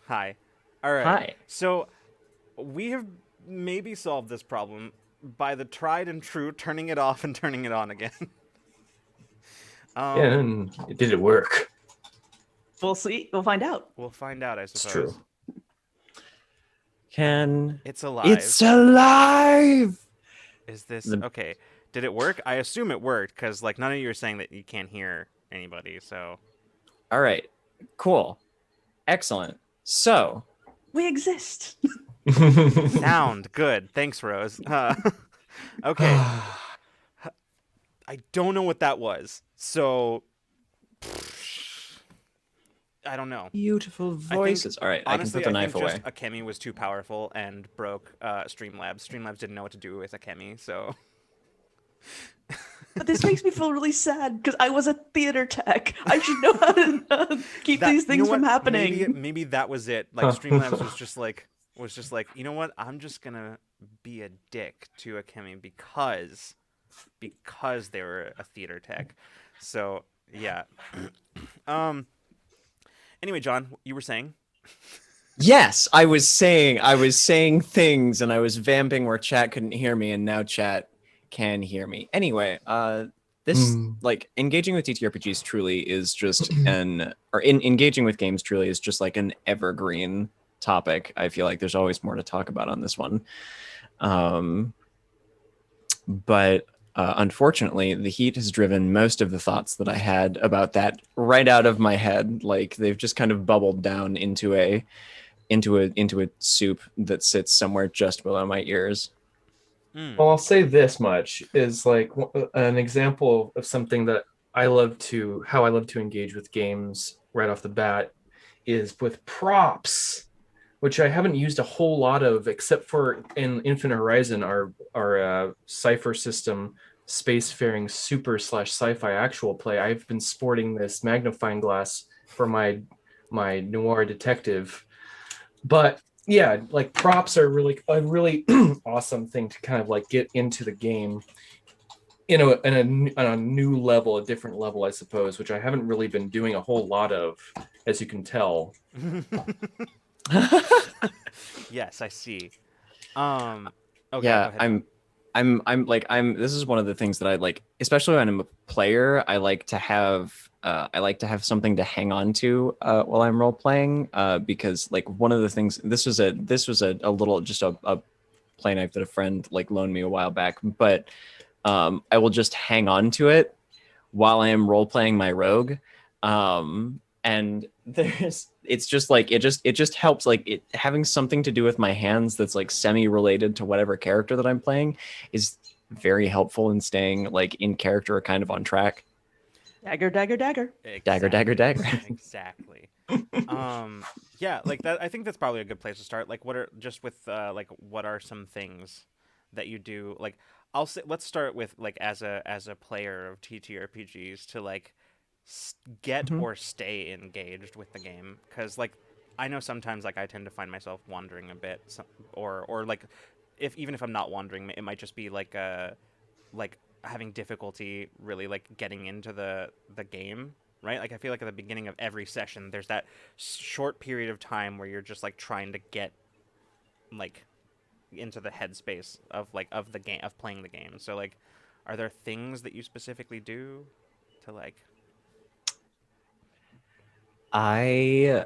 Hi. All right. Hi. So we have maybe solved this problem by the tried and true turning it off and turning it on again. Yeah, um, and did it work? We'll see. We'll find out. we'll find out, I It's true. suppose. Can It's alive. it's alive? Is this The, okay? Did it work? I assume it worked because like none of you are saying that you can't hear anybody. So all right. Cool. Excellent. So, We exist. sound good. Thanks, Rose. Okay. I don't know what that was. So I don't know. beautiful I think voices. All right, I can put honestly, the I knife think just away. Akemi was too powerful and broke Streamlabs. Streamlabs didn't know what to do with Akemi, so But this makes me feel really sad because I was a theater tech. I should know how to keep that these you know things from what? Maybe happening. maybe that was it. Like Huh. Streamlabs was just like, you know what? I'm just gonna be a dick to Akemi because they were a theater tech. So yeah. um. Anyway, John, you were saying. Yes, I was saying things and I was vamping where chat couldn't hear me and now chat can hear me. Anyway, this Hmm. like engaging with TTRPGs truly is just engaging with games truly is just like an evergreen topic. I feel like there's always more to talk about on this one. Um, but unfortunately, the heat has driven most of the thoughts that I had about that right out of my head. Like they've just kind of bubbled down into a soup that sits somewhere just below my ears. Mm. Well, I'll say this much is like an example of something that how I love to engage with games right off the bat is with props, which I haven't used a whole lot of, except for in Infinite Horizon, our cipher system, spacefaring super slash sci-fi actual play. I've been sporting this magnifying glass for my noir detective, but yeah, like props are really a really awesome thing to kind of like get into the game on a new level, a different level, I suppose, which I haven't really been doing a whole lot of, as you can tell. Yes, I see. Um. Oh yeah, go Yeah, ahead, John. I'm this is one of the things that I like, especially when I'm a player. I like to have something to hang on to while I'm role playing, because like one of the things this was a little just a play knife that a friend like loaned me a while back, but I will just hang on to it while I am role playing my rogue. And there's it's just like it just helps like it having something to do with my hands that's like semi related to whatever character that I'm playing is very helpful in staying like in character or kind of on track. Dagger, dagger, dagger. Dagger, dagger, Exactly. dagger. Exactly. Um. Yeah, like that. I think that's probably a good place to start. Like, what are just with like what are some things that you do? Like, I'll say let's start with like as a player of TTRPGs to like get Mhm. or stay engaged with the game because like I know sometimes like I tend to find myself wandering a bit or like if even if I'm not wandering it might just be like having difficulty really like getting into the game, right? Like I feel like at the beginning of every session there's that short period of time where you're just like trying to get like into the headspace of like of the game of playing the game. So like are there things that you specifically do to like I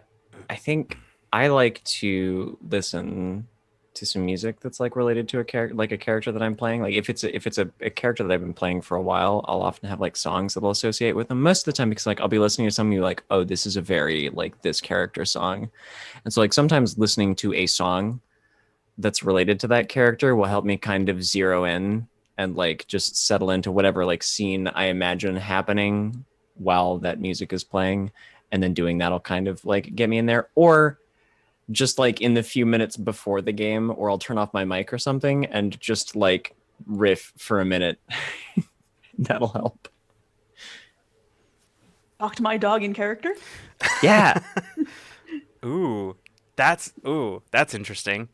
I think I like to listen to some music that's like related to a character that I'm playing. Like if it's a character that I've been playing for a while, I'll often have like songs that I'll associate with them. Most of the time because like I'll be listening to something like, oh, this is a very like this character song. And so like sometimes listening to a song that's related to that character will help me kind of zero in and like just settle into whatever like scene I imagine happening while that music is playing. And then doing that'll kind of like get me in there. Or just like in the few minutes before the game, or I'll turn off my mic or something and just like riff for a minute. That'll help. Talk to my dog in character. Yeah. ooh, that's interesting.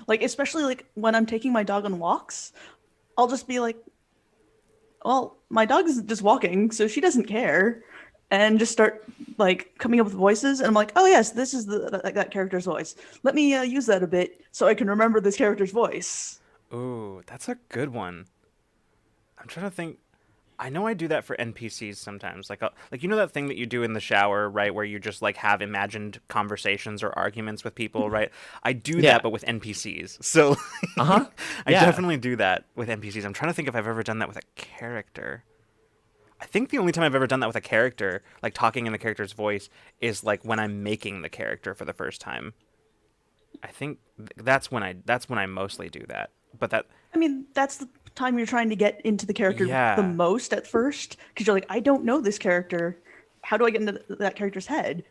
Like, especially like when I'm taking my dog on walks, I'll just be like, well, my dog is just walking, so she doesn't care. and just start like coming up with voices. And I'm like, oh yes, this is that character's voice. Let me use that a bit so I can remember this character's voice. Ooh, that's a good one. I'm trying to think. I know I do that for NPCs sometimes. Like you know that thing that you do in the shower, right, where you just like have imagined conversations or arguments with people, right? I do Yeah. that, but with NPCs. So Uh-huh. I Yeah. definitely do that with NPCs. I'm trying to think if I've ever done that with a character. I think the only time I've ever done that with a character, like talking in the character's voice, is like when I'm making the character for the first time. I think that's when I mostly do that. But that I mean, that's the time you're trying to get into the character the yeah. most at first, because you're like, I don't know this character. How do I get into that character's head?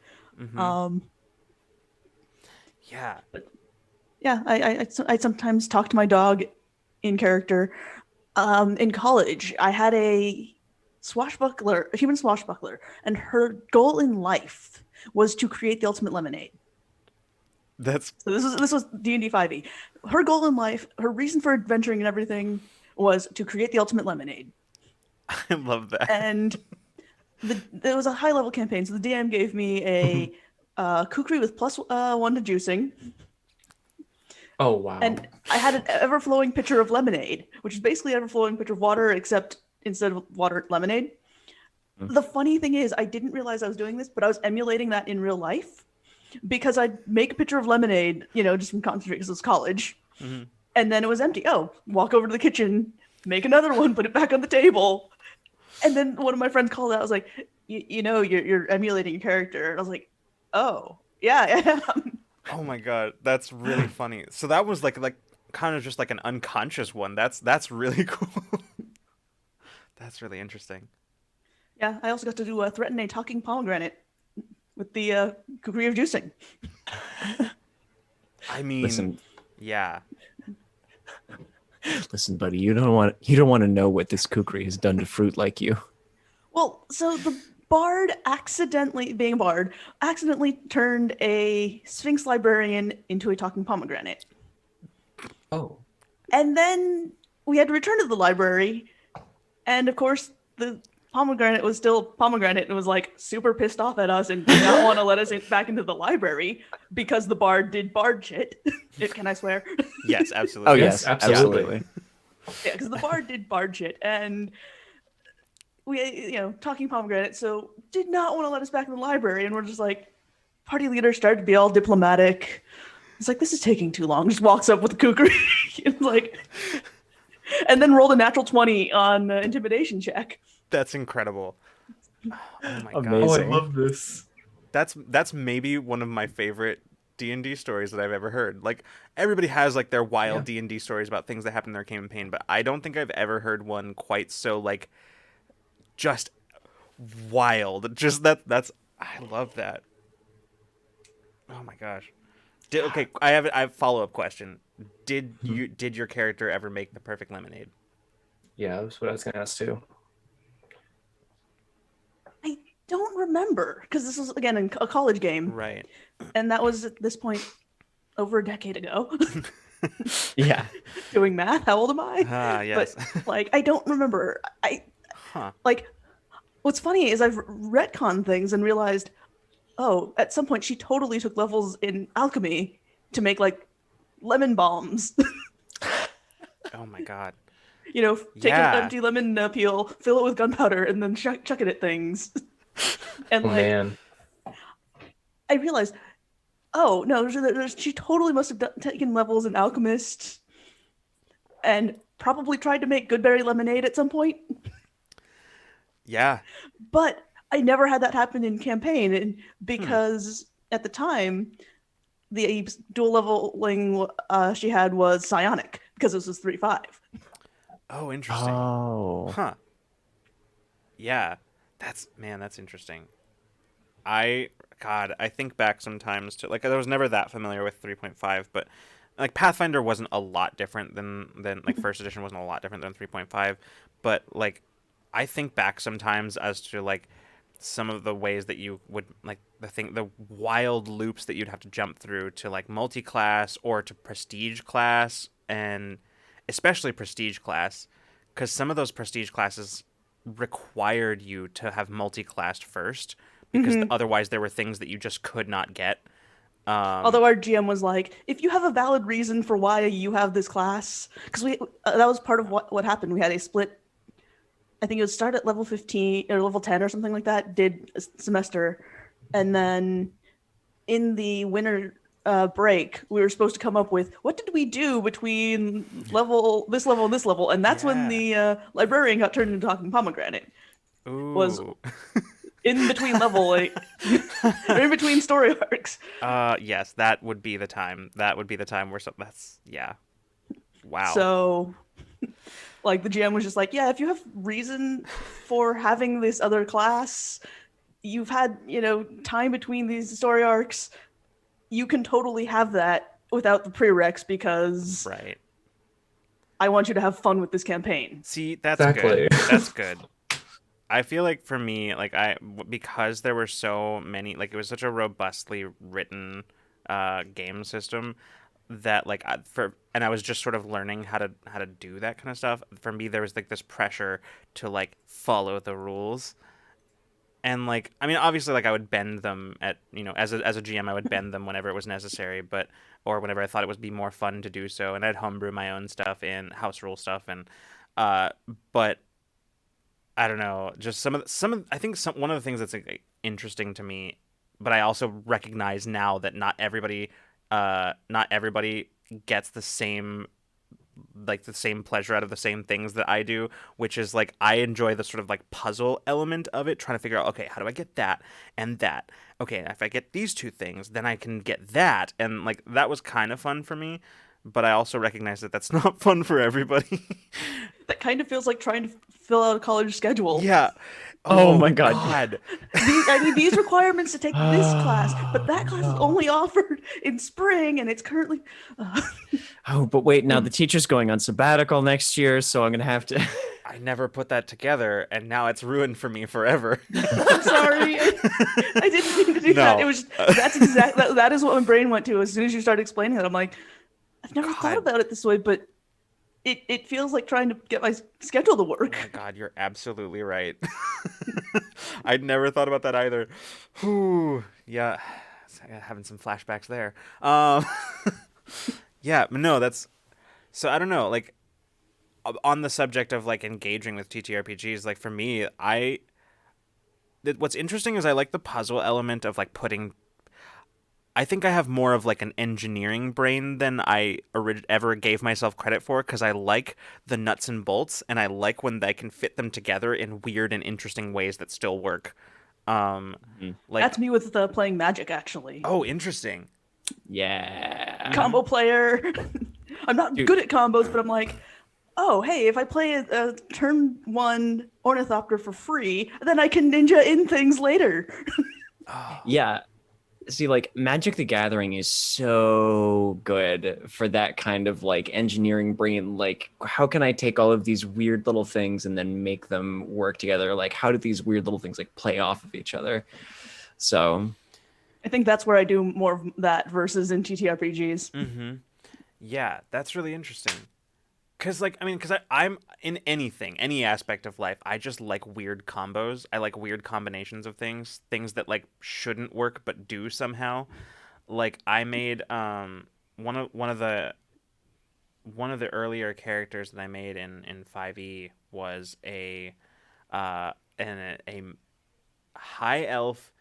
Um, Yeah. yeah, I sometimes talk to my dog in character. In college, I had a human swashbuckler, and her goal in life was to create the ultimate lemonade. That's So this was D&D 5e. Her goal in life, her reason for adventuring and everything was to create the ultimate lemonade. I love that. And there was a high level campaign, so the DM gave me a kukri with +1 to juicing, Oh wow. and I had an ever flowing pitcher of lemonade, which is basically ever flowing pitcher of water, except instead of water, lemonade. The funny thing is, I didn't realize I was doing this, but I was emulating that in real life, because I'd make a pitcher of lemonade, just from concentrate because it was college, and then it was empty. Oh, walk over to the kitchen, make another one, put it back on the table, and then one of my friends called out. I was like, you're emulating a character, and I was like, oh yeah, I am. Oh my god, that's really funny. So that was like kind of just like an unconscious one. That's really cool. That's really interesting. Yeah, I also got to do threaten a talking pomegranate with the kukri of juicing. I mean, Listen, yeah. listen, buddy. You don't want to know what this kukri has done to fruit like you. Well, so the bard being a bard, accidentally turned a Sphinx librarian into a talking pomegranate. Oh. And then we had to return to the library, and of course the pomegranate was still pomegranate and was like super pissed off at us and did not want to let us back into the library because the bard did bard shit. Can I swear? Yes, absolutely. Oh Yes, yes, absolutely. absolutely. Yeah, because the bard did bard shit, and we, talking pomegranate, so did not want to let us back in the library, and we're just like, party leader started to be all diplomatic. It's like, this is taking too long. Just walks up with the kukri, and like, and then rolled a natural 20 on intimidation check. That's incredible. Oh my Oh, I Amazing. god. love this. That's maybe one of my favorite D&D stories that I've ever heard. Like everybody has like their wild D&D stories about things that happen in their campaign, but I don't think I've ever heard one quite so like just wild. Just that's I love that. Oh my gosh. Okay, I have a follow-up question. Did your character ever make the perfect lemonade? Yeah, that's what I was gonna ask too. I don't remember, because this was, again, a college game, Right. and that was at this point over a decade ago. Yeah. Doing math, how old am I? Ah, yes. But like, I don't remember. Huh. Like, what's funny is I've retconned things and realized, oh, at some point she totally took levels in alchemy to make like lemon bombs. Oh my god. Take Yeah. an empty lemon peel, fill it with gunpowder, and then chuck it at things. And Oh like, man. I realized, oh no, she totally must have taken levels in alchemist, and probably tried to make goodberry lemonade at some point. Yeah. But I never had that happen in campaign, and because at the time the dual leveling she had was psionic, because this was 3-5. Oh, interesting. Oh. Huh. Yeah. That's interesting. I think back sometimes to like I was never that familiar with 3.5, but like Pathfinder wasn't a lot different than like first edition wasn't a lot different than 3.5, but like I think back sometimes as to like some of the ways that you would like the wild loops that you'd have to jump through to like multi-class or to prestige class, and especially prestige class, because some of those prestige classes required you to have multi-classed first because Mhm. otherwise there were things that you just could not get. Although our GM was like, if you have a valid reason for why you have this class, because we that was part of what happened. We had a split. I think it would start at level 15 or level 10 or something like that. Did a semester, and then in the winter break, we were supposed to come up with what did we do between level, and this level, and that's when Yeah. the librarian got turned into talking pomegranate. Was Ooh. in between level, like, or in between story arcs. Yes, that would be the time. That would be the time where that's yeah. Wow. So, like, the GM was just like, yeah, if you have reason for having this other class, you've had, time between these story arcs, you can totally have that without the prereqs because Right. I want you to have fun with this campaign. See, that's Exactly. good. That's good. I feel like for me, like because there were so many, like it was such a robustly written game system that like and I was just sort of learning how to do that kind of stuff. For me, there was like this pressure to like follow the rules. And like I mean obviously like I would bend them at as a GM I would bend them whenever it was necessary, but or whenever I thought it would be more fun to do so, and I'd homebrew my own stuff in house rule stuff, and uh but I don't know, just I think one of the things that's like, interesting to me, but I also recognize now that not everybody gets the same pleasure out of the same things that I do, which is like I enjoy the sort of like puzzle element of it, trying to figure out, okay, how do I get that and that? Okay, if I get these two things, then I can get that, and like that was kind of fun for me, but I also recognize that that's not fun for everybody. That kind of feels like trying to fill out a college schedule. Yeah. Oh Oh my God. God. I need these requirements to take this class, but that class is No. only offered in spring, and it's currently. Oh, but wait, now the teacher's going on sabbatical next year, so I'm gonna have to. I never put that together, and now it's ruined for me forever. I'm sorry. I didn't mean to do that. No. It was that is what my brain went to as soon as you started explaining it. I'm like, I've never God. thought about it this way, but it feels like trying to get my schedule to Oh work. my God, you're absolutely right. I'd never thought about that either. Whew. Yeah, having some flashbacks there. Yeah, but no, that's so I don't know. Like on the subject of like engaging with TTRPGs, like for me, what's interesting is I like the puzzle element of like putting. I think I have more of like an engineering brain than I ever gave myself credit for, because I like the nuts and bolts, and I like when I can fit them together in weird and interesting ways that still work. Like, That's me with playing Magic, actually. oh, interesting. Yeah. Combo player. I'm not Dude. good at combos, but I'm like, oh, hey, if I play a turn 1 Ornithopter for free, then I can ninja in things later. Yeah. See, like Magic the Gathering is so good for that kind of like engineering brain. Like, how can I take all of these weird little things and then make them work together? Like, how do these weird little things like play off of each other? So, I think that's where I do more of that versus in TTRPGs. Mm-hmm. Yeah, that's really interesting. Because I'm in any aspect of life, I just like weird combos. I like weird combinations of things that like shouldn't work but do somehow. Like I made one of the earlier characters that I made in 5e was a high elf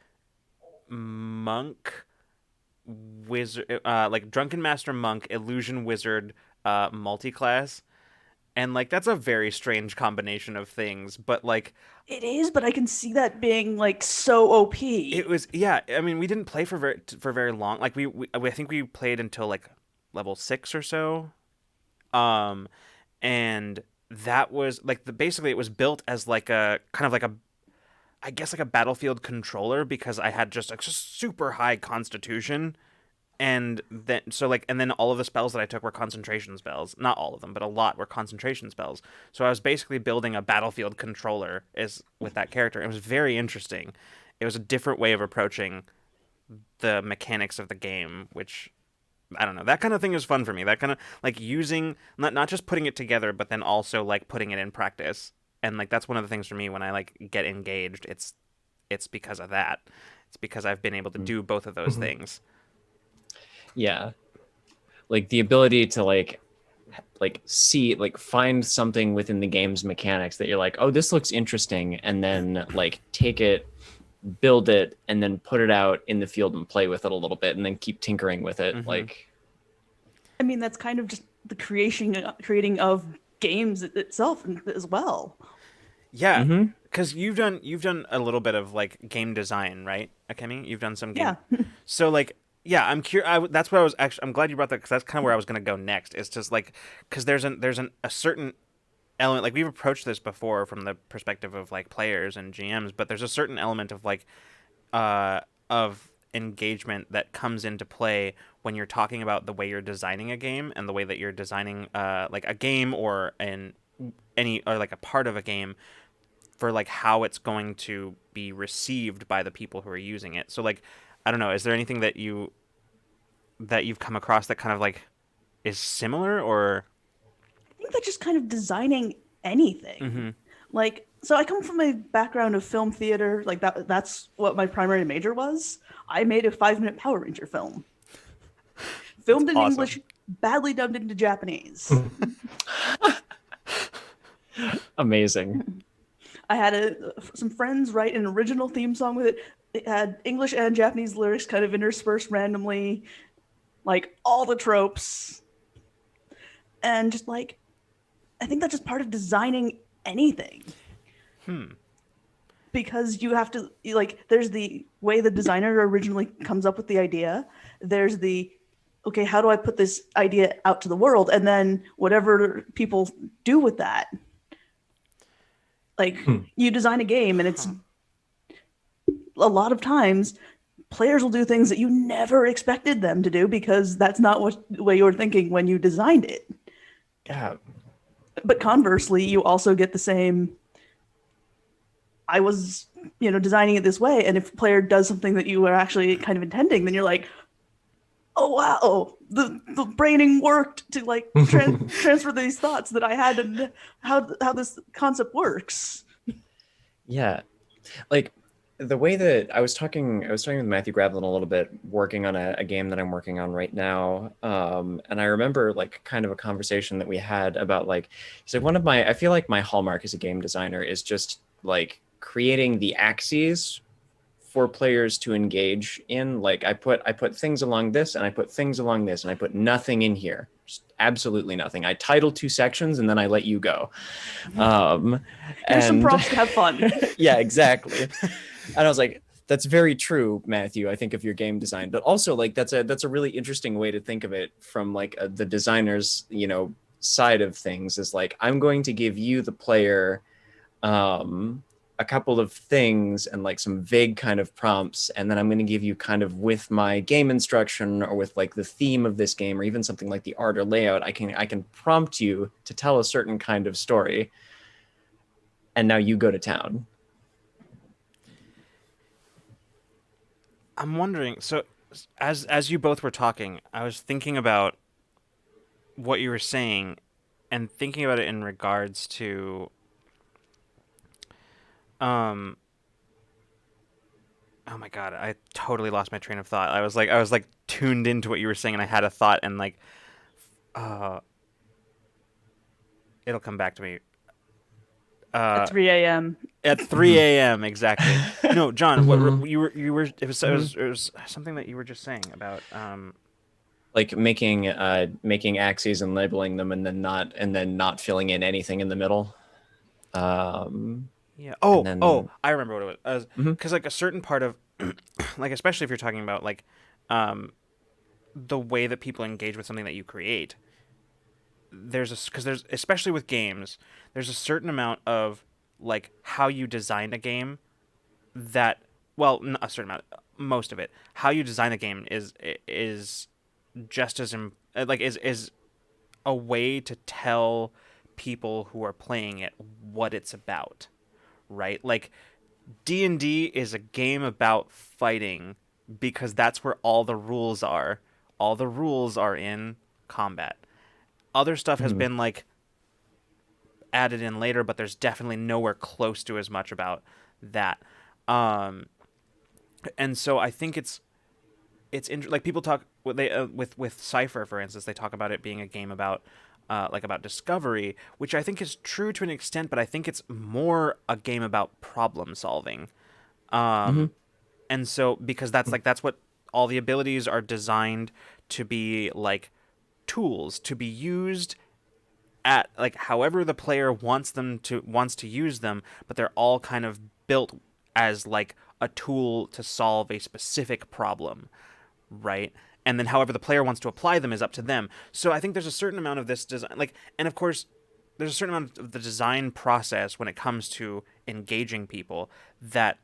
monk wizard, like drunken master monk illusion wizard multi-class, and like that's a very strange combination of things, but like It is, but I can see that being like so OP. it was, yeah, I mean we didn't play for very long, like I think we played until like level 6 or so, and that was like basically it was built as like a kind of like a, I guess like a battlefield controller, because I had just a super high constitution. And then all of the spells that I took were concentration spells. Not all of them, but a lot were concentration spells. So I was basically building a battlefield controller with that character. It was very interesting. It was a different way of approaching the mechanics of the game, which I don't know. That kind of thing is fun for me. That kind of like using not just putting it together, but then also like putting it in practice and like that's one of the things for me when I like get engaged. It's because of that. It's because I've been able to do both of those things. Yeah. Like the ability to see, like find something within the game's mechanics that you're like, oh, this looks interesting, and then like take it, build it, and then put it out in the field and play with it a little bit, and then keep tinkering with it. Like, I mean, that's kind of just the creating of games itself as well. Yeah, because you've done a little bit of like game design, right, Akemi? You've done some game. Yeah. So like, yeah, I'm curious. That's what I was actually. I'm glad you brought that because that's kind of where I was going to go next. Is just like because there's a certain element, like we've approached this before from the perspective of like players and GMs, but there's a certain element of like of engagement that comes into play when you're talking about the way you're designing a game and the way that you're designing like a game or like a part of a game for like how it's going to be received by the people who are using it. So like I don't know, is there anything that you've come across that kind of like is similar or I think that's just kind of designing anything. Like, so I come from a background of film theater, like that's what my primary major was. I made a 5-minute Power Ranger film. Filmed in awesome. English, badly dubbed into Japanese. amazing. I had some friends write an original theme song with it. It had English and Japanese lyrics kind of interspersed randomly, like all the tropes. And just like, I think that's just part of designing anything. Because you have to, like, there's the way the designer originally comes up with the idea. There's the, okay, how do I put this idea out to the world? And then whatever people do with that. Like, you design a game and it's a lot of times players will do things that you never expected them to do because that's not what the way you were thinking when you designed it. Yeah. But conversely, you also get the same, I was, designing it this way, and if a player does something that you were actually kind of intending, then you're like, oh wow, the braining worked to like transfer these thoughts that I had and how this concept works. Yeah. Like the way that I was talking with Matthew Gravlin a little bit, working on a game that I'm working on right now. And I remember like kind of a conversation that we had about like, he's like, I feel like my hallmark as a game designer is just like creating the axes for players to engage in. Like I put things along this and I put things along this and I put nothing in here. Just absolutely nothing. I title 2 sections and then I let you go. Here's some prompts to have fun. Yeah, exactly. And I was like, that's very true, Matthew, I think, of your game design. But also like that's a really interesting way to think of it from like the designer's, side of things is like, I'm going to give you, the player, a couple of things and like some vague kind of prompts, and then I'm going to give you kind of with my game instruction or with like the theme of this game or even something like the art or layout, I can prompt you to tell a certain kind of story, and now you go to town. I'm wondering, so as you both were talking, I was thinking about what you were saying and thinking about it in regards to oh my god, I totally lost my train of thought. I was like tuned into what you were saying and I had a thought and like it'll come back to me. At 3 a.m. At 3 a.m. exactly. No, John, what you were it was something that you were just saying about like making axes and labeling them and then not filling in anything in the middle. Yeah. then- I remember what it was. Because like a certain part of, like especially if you're talking about like, the way that people engage with something that you create. There's especially with games, there's a certain amount of like how you design a game that, well, not a certain amount, most of it, how you design a game is just as is a way to tell people who are playing it what it's about. Right? Like D&D is a game about fighting because that's where all the rules are. All the rules are in combat. Other stuff has been like added in later, but there's definitely nowhere close to as much about that. And so I think it's like people talk with Cypher, for instance, they talk about it being a game about about discovery, which I think is true to an extent, but I think it's more a game about problem solving. And so because that's what all the abilities are designed to be, like tools to be used at like however the player wants to use them, but they're all kind of built as like a tool to solve a specific problem, right? And then however the player wants to apply them is up to them. So I think there's a certain amount of this design, like, and of course there's a certain amount of the design process when it comes to engaging people that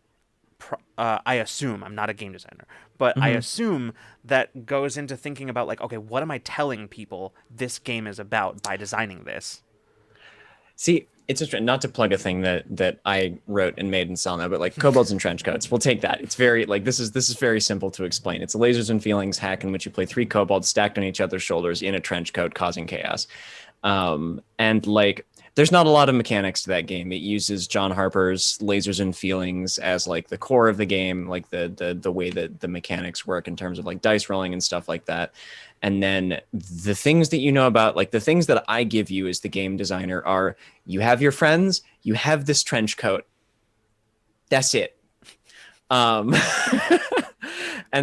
I assume, I'm not a game designer, but I assume that goes into thinking about like, okay, what am I telling people this game is about by designing this? See, it's just not to plug a thing that I wrote and made and sell now, but like kobolds and trench coats. We'll take that. It's very like this is very simple to explain. It's a lasers and feelings hack in which you play 3 kobolds stacked on each other's shoulders in a trench coat, causing chaos. And like there's not a lot of mechanics to that game. It uses John Harper's lasers and feelings as like the core of the game, like the way that the mechanics work in terms of like dice rolling and stuff like that. And then the things that you know about, like the things that I give you as the game designer are, you have your friends, you have this trench coat. That's it. And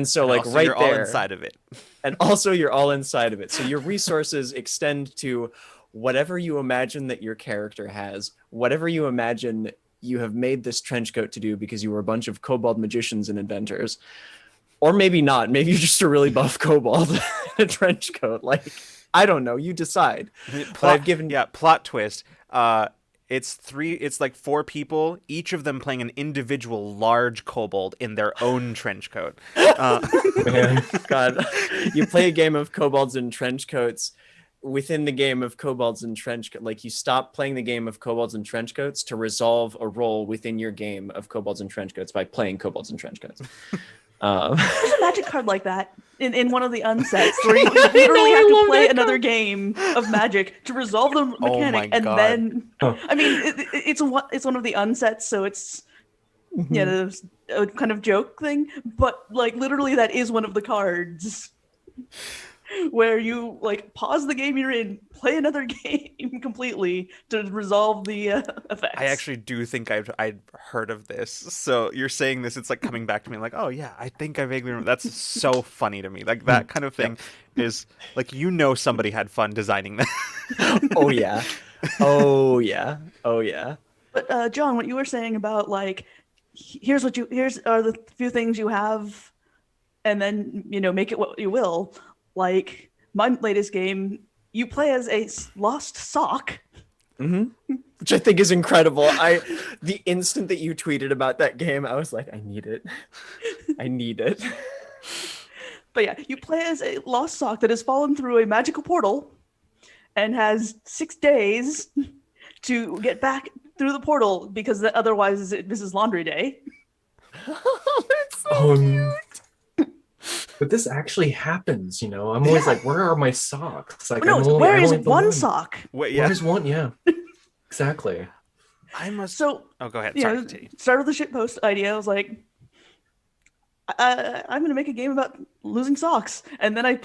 so And like also right you're there, all inside of it. and also you're all inside of it. So your resources extend to whatever you imagine that your character has, whatever you imagine you have made this trench coat to do because you were a bunch of kobold magicians and inventors. Or maybe not. Maybe you're just a really buff kobold in a trench coat. Like, I don't know. You decide. Plot twist. It's like 4 people, each of them playing an individual large kobold in their own trench coat. Man, God, you play a game of kobolds and trench coats within the game of kobolds and trench coats. Like you stop playing the game of kobolds and trench coats to resolve a role within your game of kobolds and trench coats by playing kobolds and trench coats. There's a magic card like that in one of the unsets where you literally have to play another game of Magic to resolve the mechanic, and then I mean it's one of the unsets, so it's a kind of joke thing, but like literally that is one of the cards where you like pause the game you're in, play another game completely to resolve the effects. I actually do think I'd heard of this. So you're saying this, it's like coming back to me like, oh yeah, I think I vaguely remember. That's so funny to me. Like that kind of thing is like, somebody had fun designing that. Oh yeah. Oh yeah. Oh yeah. But John, what you were saying about like, here's are the few things you have, and then make it what you will. Like my latest game, you play as a lost sock. Which I think is incredible. The instant that you tweeted about that game, I was like, I need it. I need it. But yeah, you play as a lost sock that has fallen through a magical portal and has 6 days to get back through the portal because otherwise this is laundry day. That's so cute. But this actually happens, I'm always like, where are my socks? Like, where is one sock? Where's one? Yeah, exactly. I must. So, oh, go ahead. Sorry, continue. Start with the shitpost idea. I was like, I'm going to make a game about losing socks. And then I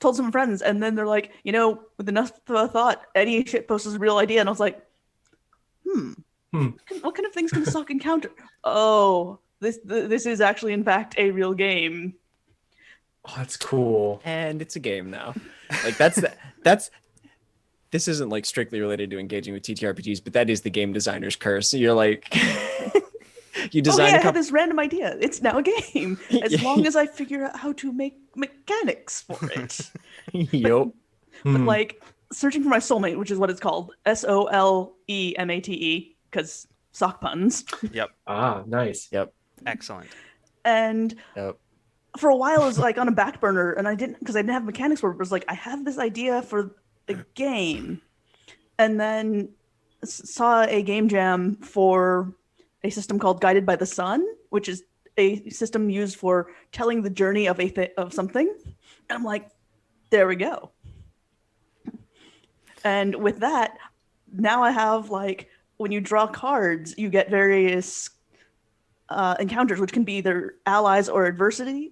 told some friends, and then they're like, with enough thought, any shitpost is a real idea. And I was like, what kind of things can a sock encounter? Oh, this is actually, in fact, a real game. Oh, that's cool. And it's a game now. Like this isn't like strictly related to engaging with TTRPGs, but that is the game designer's curse. You're like, you design. I had this random idea. It's now a game, as long as I figure out how to make mechanics for it. Yep. But like searching for my soulmate, which is what it's called, SOLEMATE, because sock puns. Yep. Ah, nice. Yep. Excellent. And Yep. For a while, it was like on a back burner, and I didn't have mechanics for it. It was like, I have this idea for a game, and then saw a game jam for a system called Guided by the Sun, which is a system used for telling the journey of of something. And I'm like, there we go. And with that, now I have like when you draw cards, you get various encounters, which can be either allies or adversaries.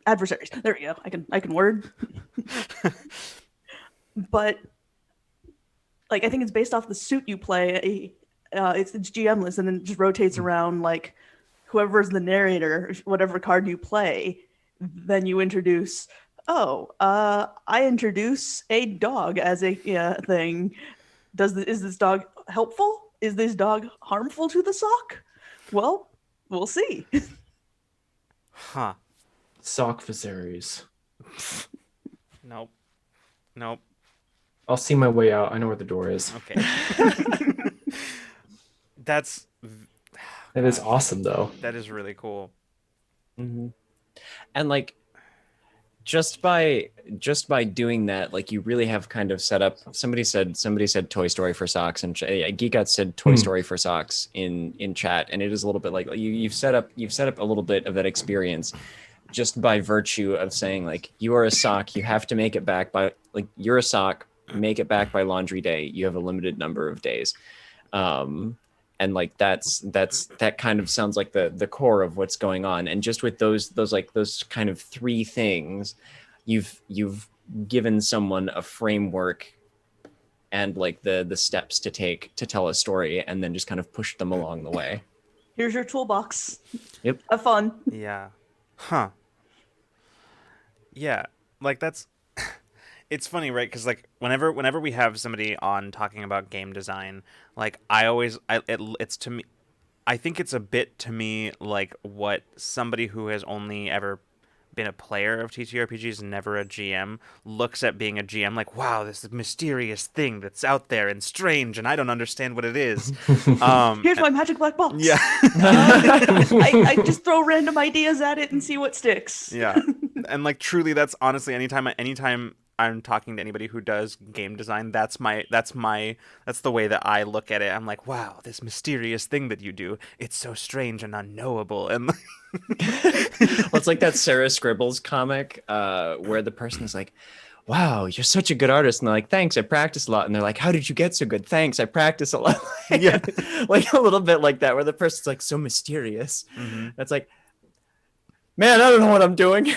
There we go. I can word. But like I think it's based off the suit you play. It's GM list, and then it just rotates around like whoever's the narrator, whatever card you play. Then you introduce. I introduce a dog as a thing. Is this dog helpful? Is this dog harmful to the sock? Well, we'll see. Huh. Sock visaries. Nope. Nope. I'll see my way out. I know where the door is. Okay. That's That is awesome, though. that is really cool. And like just by doing that, like you really have kind of set up. Somebody said Toy Story for socks, and Geek Out said Toy Story for socks in chat, and it is a little bit like you've set up a little bit of that experience just by virtue of saying like you are a sock, you have to make it back by like you're a sock, make it back by laundry day. You have a limited number of days. And like that kind of sounds like the core of what's going on. And just with those kind of three things, you've given someone a framework and like the steps to take to tell a story, and then just kind of push them along the way. Here's your toolbox. Yep. Have fun. Yeah. Huh. Yeah. Like that's it's funny, right? Because like whenever we have somebody on talking about game design, like it's to me, I think it's a bit to me like what somebody who has only ever been a player of TTRPGs and never a GM looks at being a GM like, wow, this mysterious thing that's out there and strange and I don't understand what it is. Here's my magic black box. Yeah. I just throw random ideas at it and see what sticks. Yeah. And like truly that's honestly anytime I'm talking to anybody who does game design, that's the way that I look at it. I'm like, wow, this mysterious thing that you do, it's so strange and unknowable. And Well, it's like that Sarah Scribbles comic where the person is like, wow, you're such a good artist. And they're like, thanks, I practice a lot. And they're like, how did you get so good? Thanks, I practice a lot. Yeah. Like a little bit like that, where the person's like so mysterious. Mhm. That's like, man, I don't know what I'm doing.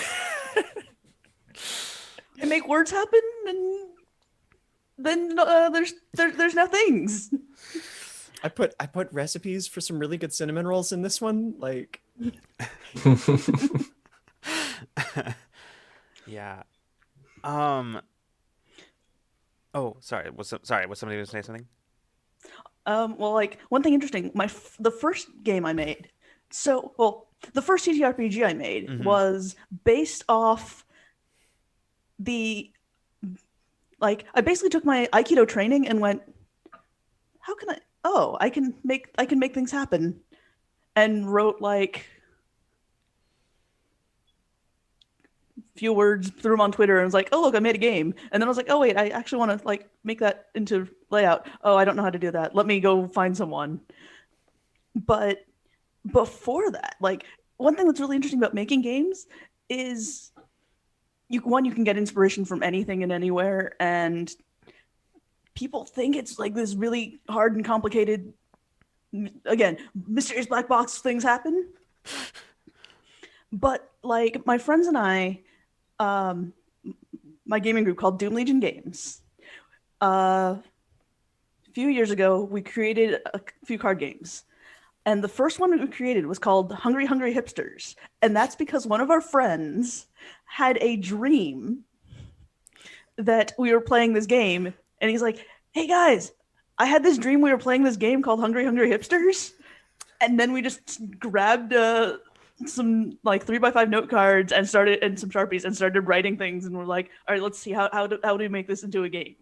And make words happen, and then there's no things. I put recipes for some really good cinnamon rolls in this one. Like, Yeah. Oh, sorry. Was somebody going to say something? Well, like one thing interesting, the first game I made. The first TTRPG I made was based off I basically took my Aikido training and went, how can I can make things happen, and wrote like few words, threw them on Twitter, and was like, oh look, I made a game. And then I was like, oh wait, I actually want to like make that into layout. Oh, I don't know how to do that. Let me go find someone. But before that, like one thing that's really interesting about making games is you can get inspiration from anything and anywhere, and people think it's like this really hard and complicated, again, mysterious black box things happen. But like my friends and I, my gaming group called Doom Legion Games, a few years ago, we created a few card games. And the first one we created was called Hungry Hungry Hipsters. And that's because one of our friends had a dream that we were playing this game. And he's like, hey guys, I had this dream we were playing this game called Hungry Hungry Hipsters. And then we just grabbed some like 3x5 note cards and some Sharpies and started writing things. And we're like, all right, let's see how do we make this into a game?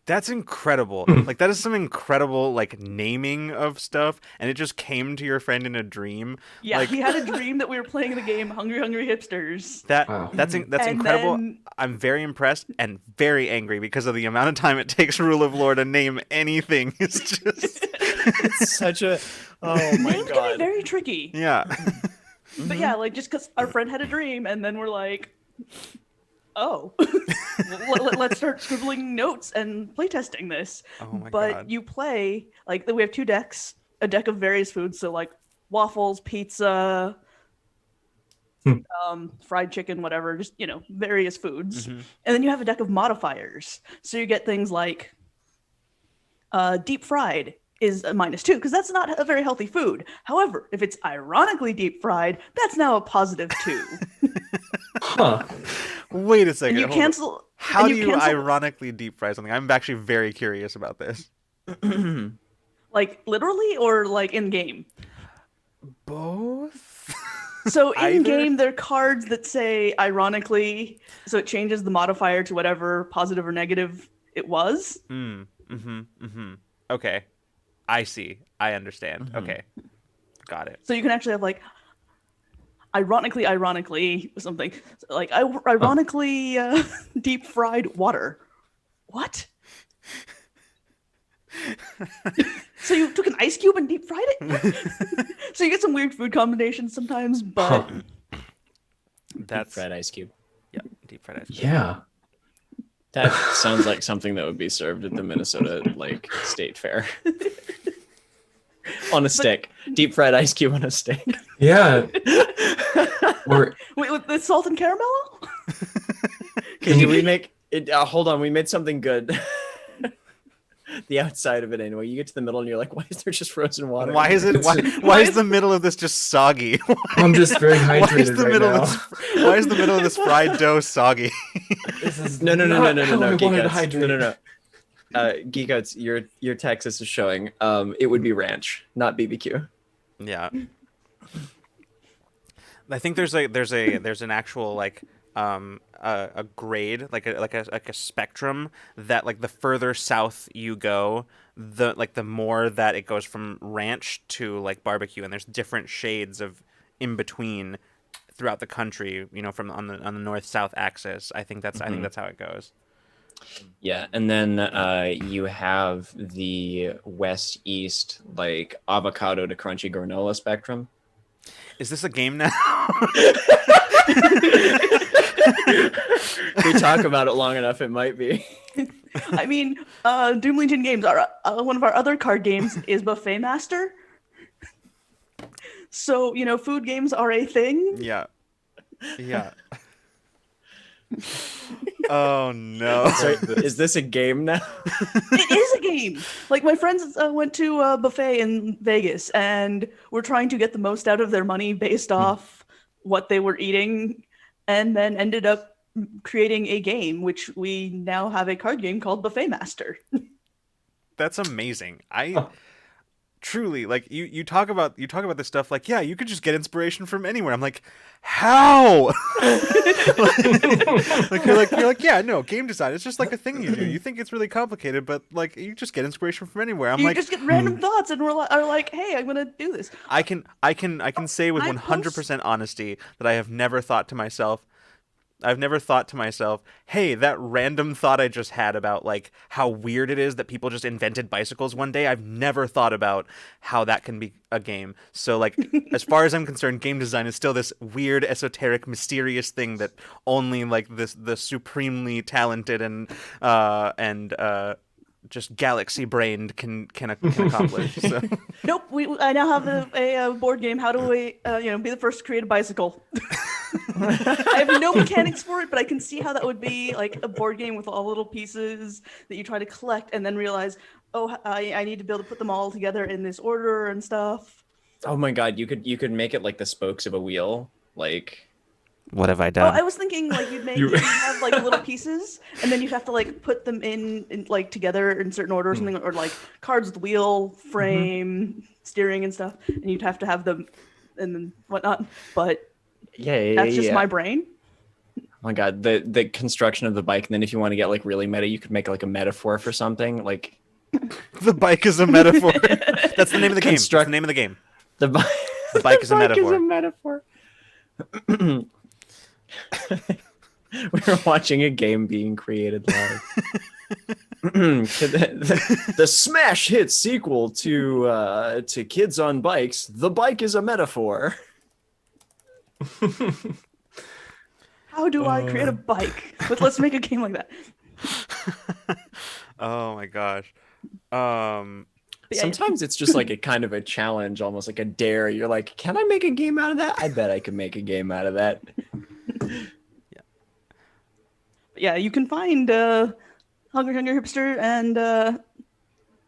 That's incredible. Like that is some incredible like naming of stuff, and it just came to your friend in a dream. Yeah, like, he had a dream that we were playing the game Hungry Hungry Hipsters. That's And incredible. then- I'm very impressed and very angry because of the amount of time it takes Rule of Lore to name anything. It's just it's such a oh my Names can be god. very tricky. yeah. But yeah, like just because our friend had a dream, and then we're like, oh. let's start scribbling notes and playtesting this. Oh my But god. you play, like, we have 2 decks, a deck of various foods, so like waffles, pizza, fried chicken, whatever, just, various foods. Mhm. And then you have a deck of modifiers. So you get things like deep fried is a -2 because that's not a very healthy food. However, if it's ironically deep fried, that's now a +2. Huh. Wait a second. And you hold on. cancel. How and do you cancel, ironically deep fry something? I'm actually very curious about this. like literally or like in game? Both? So in Either? game, there are cards that say ironically, so it changes the modifier to whatever positive or negative it was. Okay. I see. I understand. Okay. Got it. So you can actually have like ironically something like ironically deep fried water. What? So you took an ice cube and deep fried it? So you get some weird food combinations sometimes, but That's Fried ice cube. yeah, deep fried ice cream. Yeah. That sounds like something that would be served at the Minnesota State Fair. On a stick. Deep fried ice cube on a stick. Yeah. Or wait, with the salt and caramel? Because we make it. Hold on, we made something good. The outside of it, anyway. You get to the middle, and you're like, "Why is there just frozen water?" Why is it? Why is the middle of this just soggy? I'm just very Why is hydrated the right middle now. of this? Why is the middle of this fried dough soggy? This is No, not how I Geek wanted to Outs. hydrate. No. Geek Outs, your Texas is showing. It would be ranch, not BBQ. Yeah. I think there's an actual like a grade like a spectrum that like the further south you go, the more that it goes from ranch to like barbecue, and there's different shades of in between throughout the country, from on the north south axis. I think that's how it goes. Yeah, and then you have the west east like avocado to crunchy granola spectrum. Is this a game now? We talk about it long enough, it might be. I mean, Doom Legion Games, one of our other card games is Buffet Master. So, food games are a thing. Yeah. Yeah. Oh no. Sorry, is this a game now? It is a game. Like, my friends went to a buffet in Vegas, and were trying to get the most out of their money based off what they were eating, and then ended up creating a game, which we now have a card game called Buffet Master. That's amazing. Truly, like you talk about this stuff like, yeah, you could just get inspiration from anywhere. I'm like, how? like you're like, yeah, no, game design, it's just like a thing you do. You think it's really complicated, but like you just get inspiration from anywhere. I'm You like, just get random thoughts and are like, hey, I'm gonna do this. I can say with I 100% honesty that I have never thought to myself, hey, that random thought I just had about like how weird it is that people just invented bicycles one day, I've never thought about how that can be a game. So like, as far as I'm concerned, game design is still this weird, esoteric, mysterious thing that only like the supremely talented and just galaxy brained can accomplish. So. Nope, I now have a board game. How do we, be the first to create a bicycle? I have no mechanics for it, but I can see how that would be like a board game with all little pieces that you try to collect, and then realize, oh, I need to be able to put them all together in this order and stuff. Oh my god, you could make it like the spokes of a wheel, like. What have I Oh, done? I was thinking like you'd have like little pieces, and then you'd have to like put them in like together in certain order or something, or like cards with wheel, frame, steering and stuff, and you'd have to have them and then whatnot. But that's just my brain. Oh my god, the construction of the bike, and then if you want to get like really meta, you could make like a metaphor for something like. The bike is a metaphor. That's the name of the game. That's the name of the game. The bike is a metaphor. We were watching a game being created live. the smash hit sequel to Kids on Bikes. The bike is a metaphor. how do I create a bike? But let's make a game like that. Oh my gosh. But yeah, Sometimes it's just like a kind of a challenge, almost like a dare. You're like, can I make a game out of that? I bet I could make a game out of that. yeah, you can find Hungry Hungry Hipster and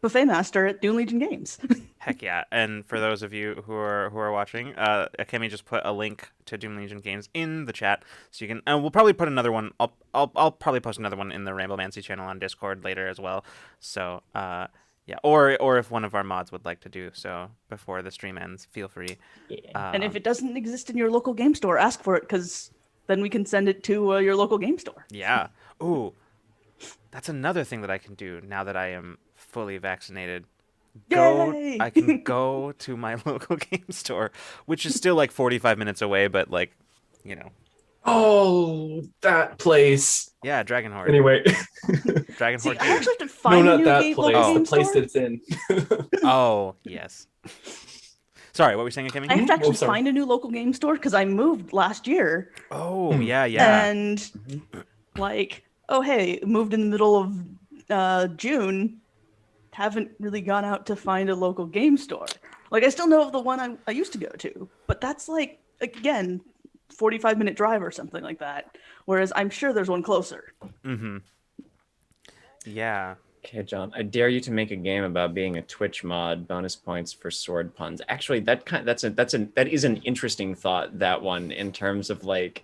Buffet Master at Dune Legion Games. Heck yeah! And for those of you who are watching, Akemi just put a link to Doom Legion Games in the chat, so you can. And we'll probably put another one. I'll probably post another one in the Ramblemancy channel on Discord later as well. So yeah, or if one of our mods would like to do so before the stream ends, feel free. And if it doesn't exist in your local game store, ask for it, because then we can send it to your local game store. Yeah. Ooh, that's another thing that I can do now that I am fully vaccinated. Yay! I can go to my local game store, which is still like 45 minutes away, but like, you know. Oh, that place. Yeah, Dragon Horde. Anyway. Dragon See, Horde I Games. actually have to No, find a not new that game, place. local The game place store. that it's in. Oh, yes. Sorry, what were you saying, Akemi? I have to actually sorry. find a new local game store because I moved last year. Oh, yeah. And like, oh hey, moved in the middle of June. Haven't really gone out to find a local game store. Like, I still know of the one I used to go to, but that's like, again, 45-minute drive or something like that. Whereas I'm sure there's one closer. Mm-hmm. Yeah. Okay, John, I dare you to make a game about being a Twitch mod. Bonus points for sword puns. Actually, that is an interesting thought. That one, in terms of like,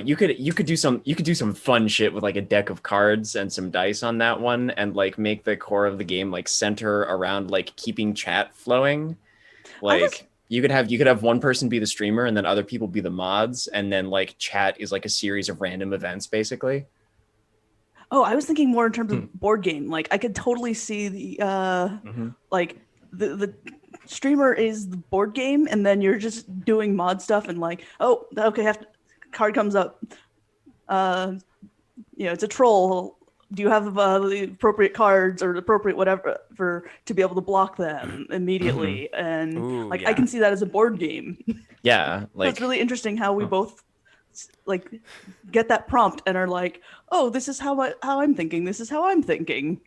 you could do some fun shit with like a deck of cards and some dice on that one, and like make the core of the game like center around like keeping chat flowing. Like you could have one person be the streamer and then other people be the mods, and then like chat is like a series of random events basically. Oh, I was thinking more in terms of board game. Like, I could totally see the like the streamer is the board game, and then you're just doing mod stuff and like, oh, okay, card comes up. It's a troll. Do you have the appropriate cards or the appropriate whatever to be able to block them immediately? And Ooh, I yeah. can see that as a board game. Yeah, So like it's really interesting how we both like get that prompt and are like, oh, this is how I'm thinking. This is how I'm thinking.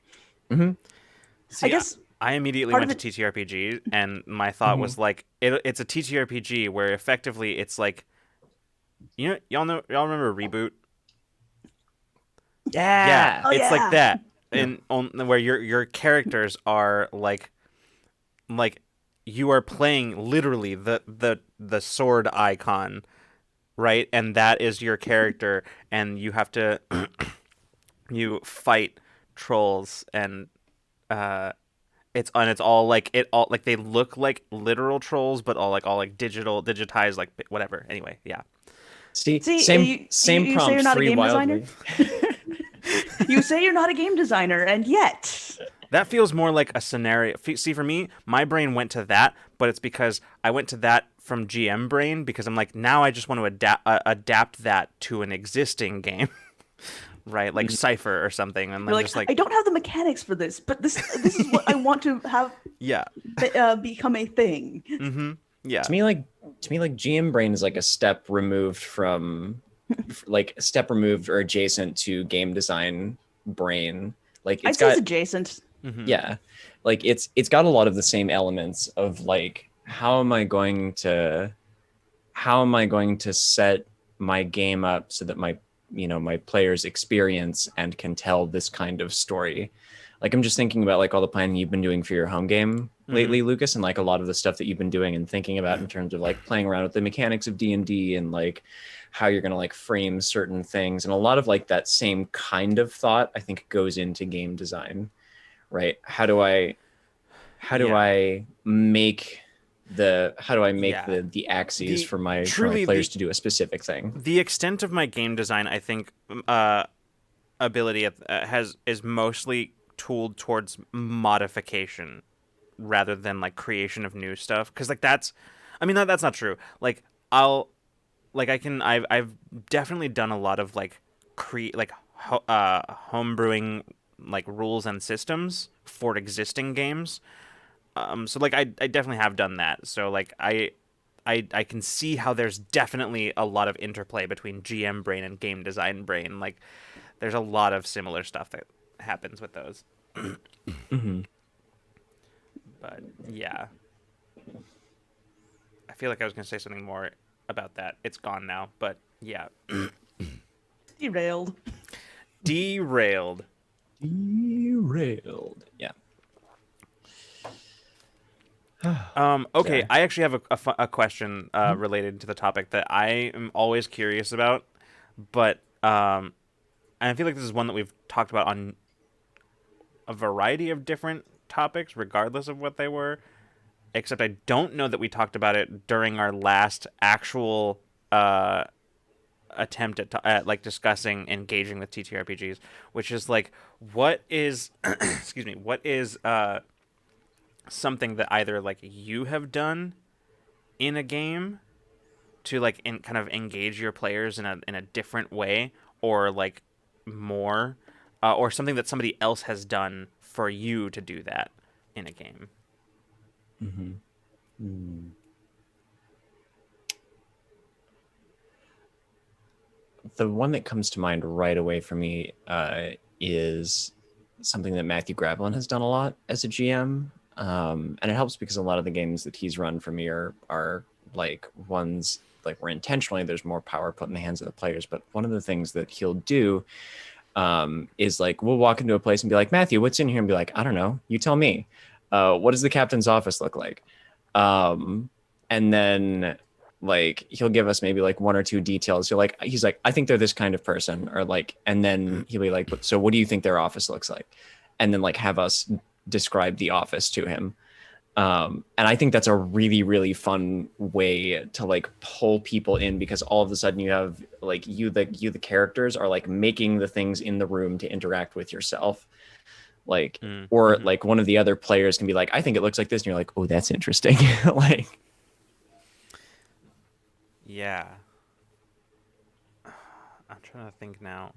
See, I guess I immediately part went of to TTRPG, and my thought was like, it's a TTRPG where effectively it's like, y'all remember Reboot? yeah. Oh, It's yeah. like that, and where your characters are like you are playing literally the sword icon, right? And that is your character, and you have to you fight trolls, and it's all like they look like literal trolls, but all like digitized, like whatever. Anyway, yeah. See, See, same you say prompt, you're not a free game wildly. designer? You say you're not a game designer, and yet That feels more like a scenario. See, for me, my brain went to that, but it's because I went to that from GM brain, because I'm like, now I just want to adapt that to an existing game, right? Like Cypher or something. And you're I'm like, just like, I don't have the mechanics for this, but this is what I want to have yeah, become a thing. yeah. To me, like GM brain is like a step removed from, like a step removed or adjacent to game design brain. Like I'd it's say got it's adjacent. yeah, like it's got a lot of the same elements of like how am I going to set my game up so that my players experience and can tell this kind of story. Like I'm just thinking about like all the planning you've been doing for your home game lately, Lucas, and like a lot of the stuff that you've been doing and thinking about in terms of like playing around with the mechanics of D&D and like how you're going to like frame certain things, and a lot of like that same kind of thought I think goes into game design, right? How do I make the axes for my players to do a specific thing? The extent of my game design, I think, ability is mostly tooled towards modification rather than like creation of new stuff. Because like that's not true. Like I've definitely done a lot of like homebrewing like rules and systems for existing games. So like I definitely have done that. So like I I can see how there's definitely a lot of interplay between GM brain and game design brain. Like, there's a lot of similar stuff that happens with those. Hmm. But yeah, I feel like I was gonna say something more about that. It's gone now. But yeah, Derailed. derailed. Derailed. Yeah. Okay, Yeah. I actually have a question related to the topic that I am always curious about, but and I feel like this is one that we've talked about on a variety of different topics, regardless of what they were. Except I don't know that we talked about it during our last actual attempt at like discussing engaging with TTRPGs, which is like, what is excuse me, what is something that either like you have done in a game to like kind of engage your players in a different way, or like more, or something that somebody else has done for you to do that in a game. Mm-hmm. Mm. The one that comes to mind right away for me is something that Matthew Gravelin has done a lot as a GM. And it helps because a lot of the games that he's run for me are like ones like where intentionally there's more power put in the hands of the players. But one of the things that he'll do is like, we'll walk into a place and be like, Matthew, what's in here? And be like, I don't know. You tell me. What does the captain's office look like? And then like he'll give us maybe like one or two details. He's like, I think they're this kind of person, or like, and then he'll be like, so what do you think their office looks like? And then like have us describe the office to him. And I think that's a really, really fun way to like pull people in, because all of a sudden you have like the characters are like making the things in the room to interact with yourself. Like, or like one of the other players can be like, I think it looks like this. And you're like, oh, that's interesting. Like, Yeah. I'm trying to think now.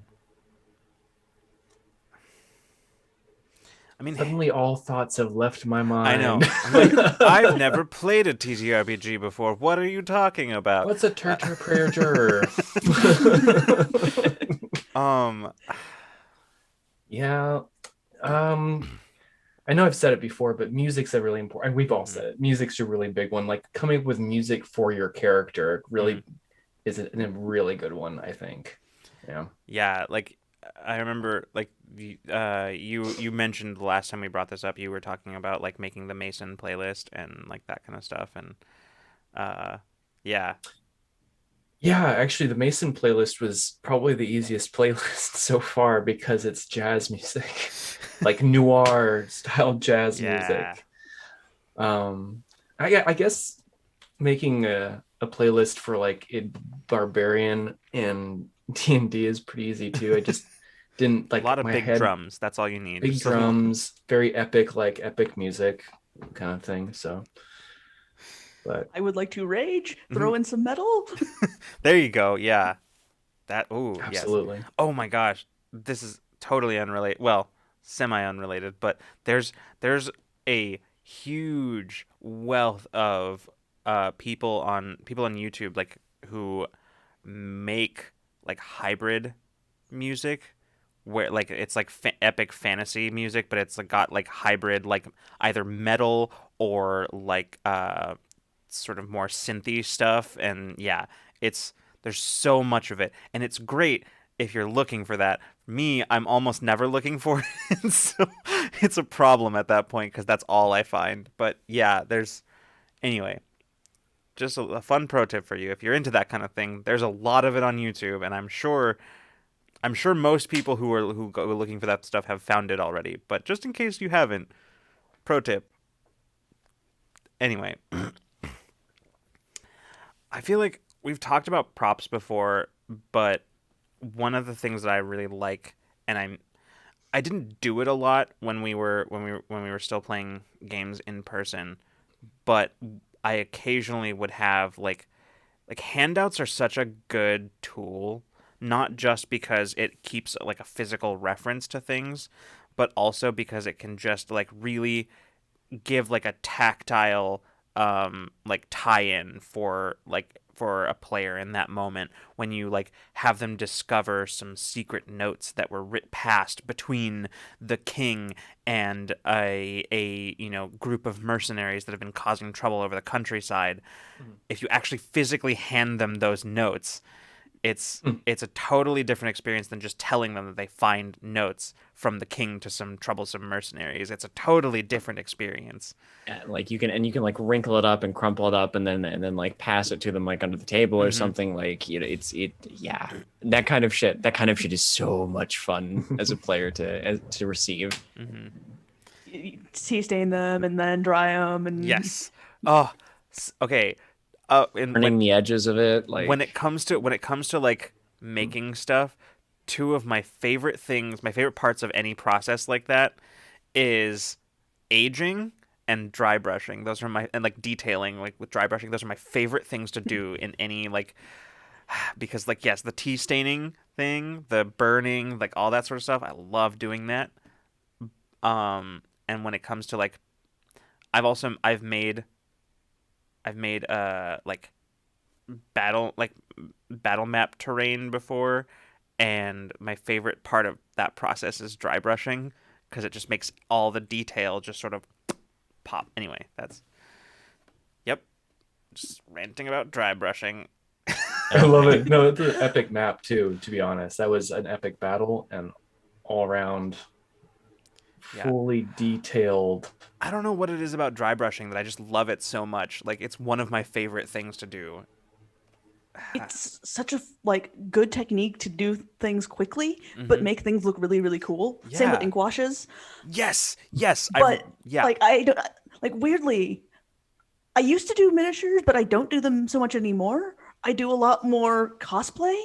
I mean, Suddenly, all thoughts have left my mind. I know. I'm like, I've never played a TTRPG before. What are you talking about? What's a TTRPG? Yeah. I know I've said it before, but music's a really important. We've all said it. Music's a really big one. Like coming up with music for your character really is a really good one, I think. Yeah. Yeah, like I remember, like you mentioned the last time we brought this up, you were talking about like making the Mason playlist and like that kind of stuff, and yeah. Yeah, actually, the Mason playlist was probably the easiest playlist so far because it's jazz music, like noir style jazz music. I guess making a playlist for like a barbarian and D&D is pretty easy too. I just didn't like a lot of my big head, drums. That's all you need. big drums, very epic, like epic music kind of thing. So, but I would like to rage, throw in some metal. There you go. Yeah. That. Oh, yes. absolutely. Oh my gosh. This is totally unrelated. Well, semi-unrelated, but there's a huge wealth of people on YouTube like who make like hybrid music, where like it's like epic fantasy music, but it's like got like hybrid, like either metal or like sort of more synthy stuff. And yeah, it's there's so much of it, and it's great if you're looking for that. Me, I'm almost never looking for it, so it's a problem at that point because that's all I find. But yeah, there's anyway. Just a fun pro tip for you if you're into that kind of thing. There's a lot of it on YouTube, and I'm sure most people who go looking for that stuff have found it already. But just in case you haven't, pro tip. Anyway, I feel like we've talked about props before, but one of the things that I really like, and I didn't do it a lot when we were still playing games in person, but I occasionally would have like handouts are such a good tool, not just because it keeps like a physical reference to things, but also because it can just like really give like a tactile like tie-in for a player in that moment when you like have them discover some secret notes that were writ passed between the king and a group of mercenaries that have been causing trouble over the countryside. If you actually physically hand them those notes, it's a totally different experience than just telling them that they find notes from the king to some troublesome mercenaries. It's a totally different experience. Yeah, like you can like wrinkle it up and crumple it up and then like pass it to them like under the table or something. Like, you know, yeah, that kind of shit is so much fun as a player to receive. You tea stain them and then dry them, and Yes. Oh, okay. And Turning the edges of it, like when it comes to like making stuff, two of my favorite things, my favorite parts of any process like that is aging and dry brushing. Those are and like detailing, like with dry brushing, those are my favorite things to do in any like, because like, yes, the tea staining thing, the burning, like all that sort of stuff, I love doing that. And when it comes to like, I've made like battle map terrain before, and my favorite part of that process is dry brushing, because it just makes all the detail just sort of pop. Anyway, yep, just ranting about dry brushing. I love it. No, it's an epic map too, to be honest. That was an epic battle and all around fully detailed. I don't know what it is about dry brushing that I just love it so much. Like, it's one of my favorite things to do. it's such a like good technique to do things quickly, but make things look really, really cool. Same with Yeah. ink washes. Yes, But yeah. like I don't like weirdly, I used to do miniatures, but I don't do them so much anymore. I do a lot more cosplay,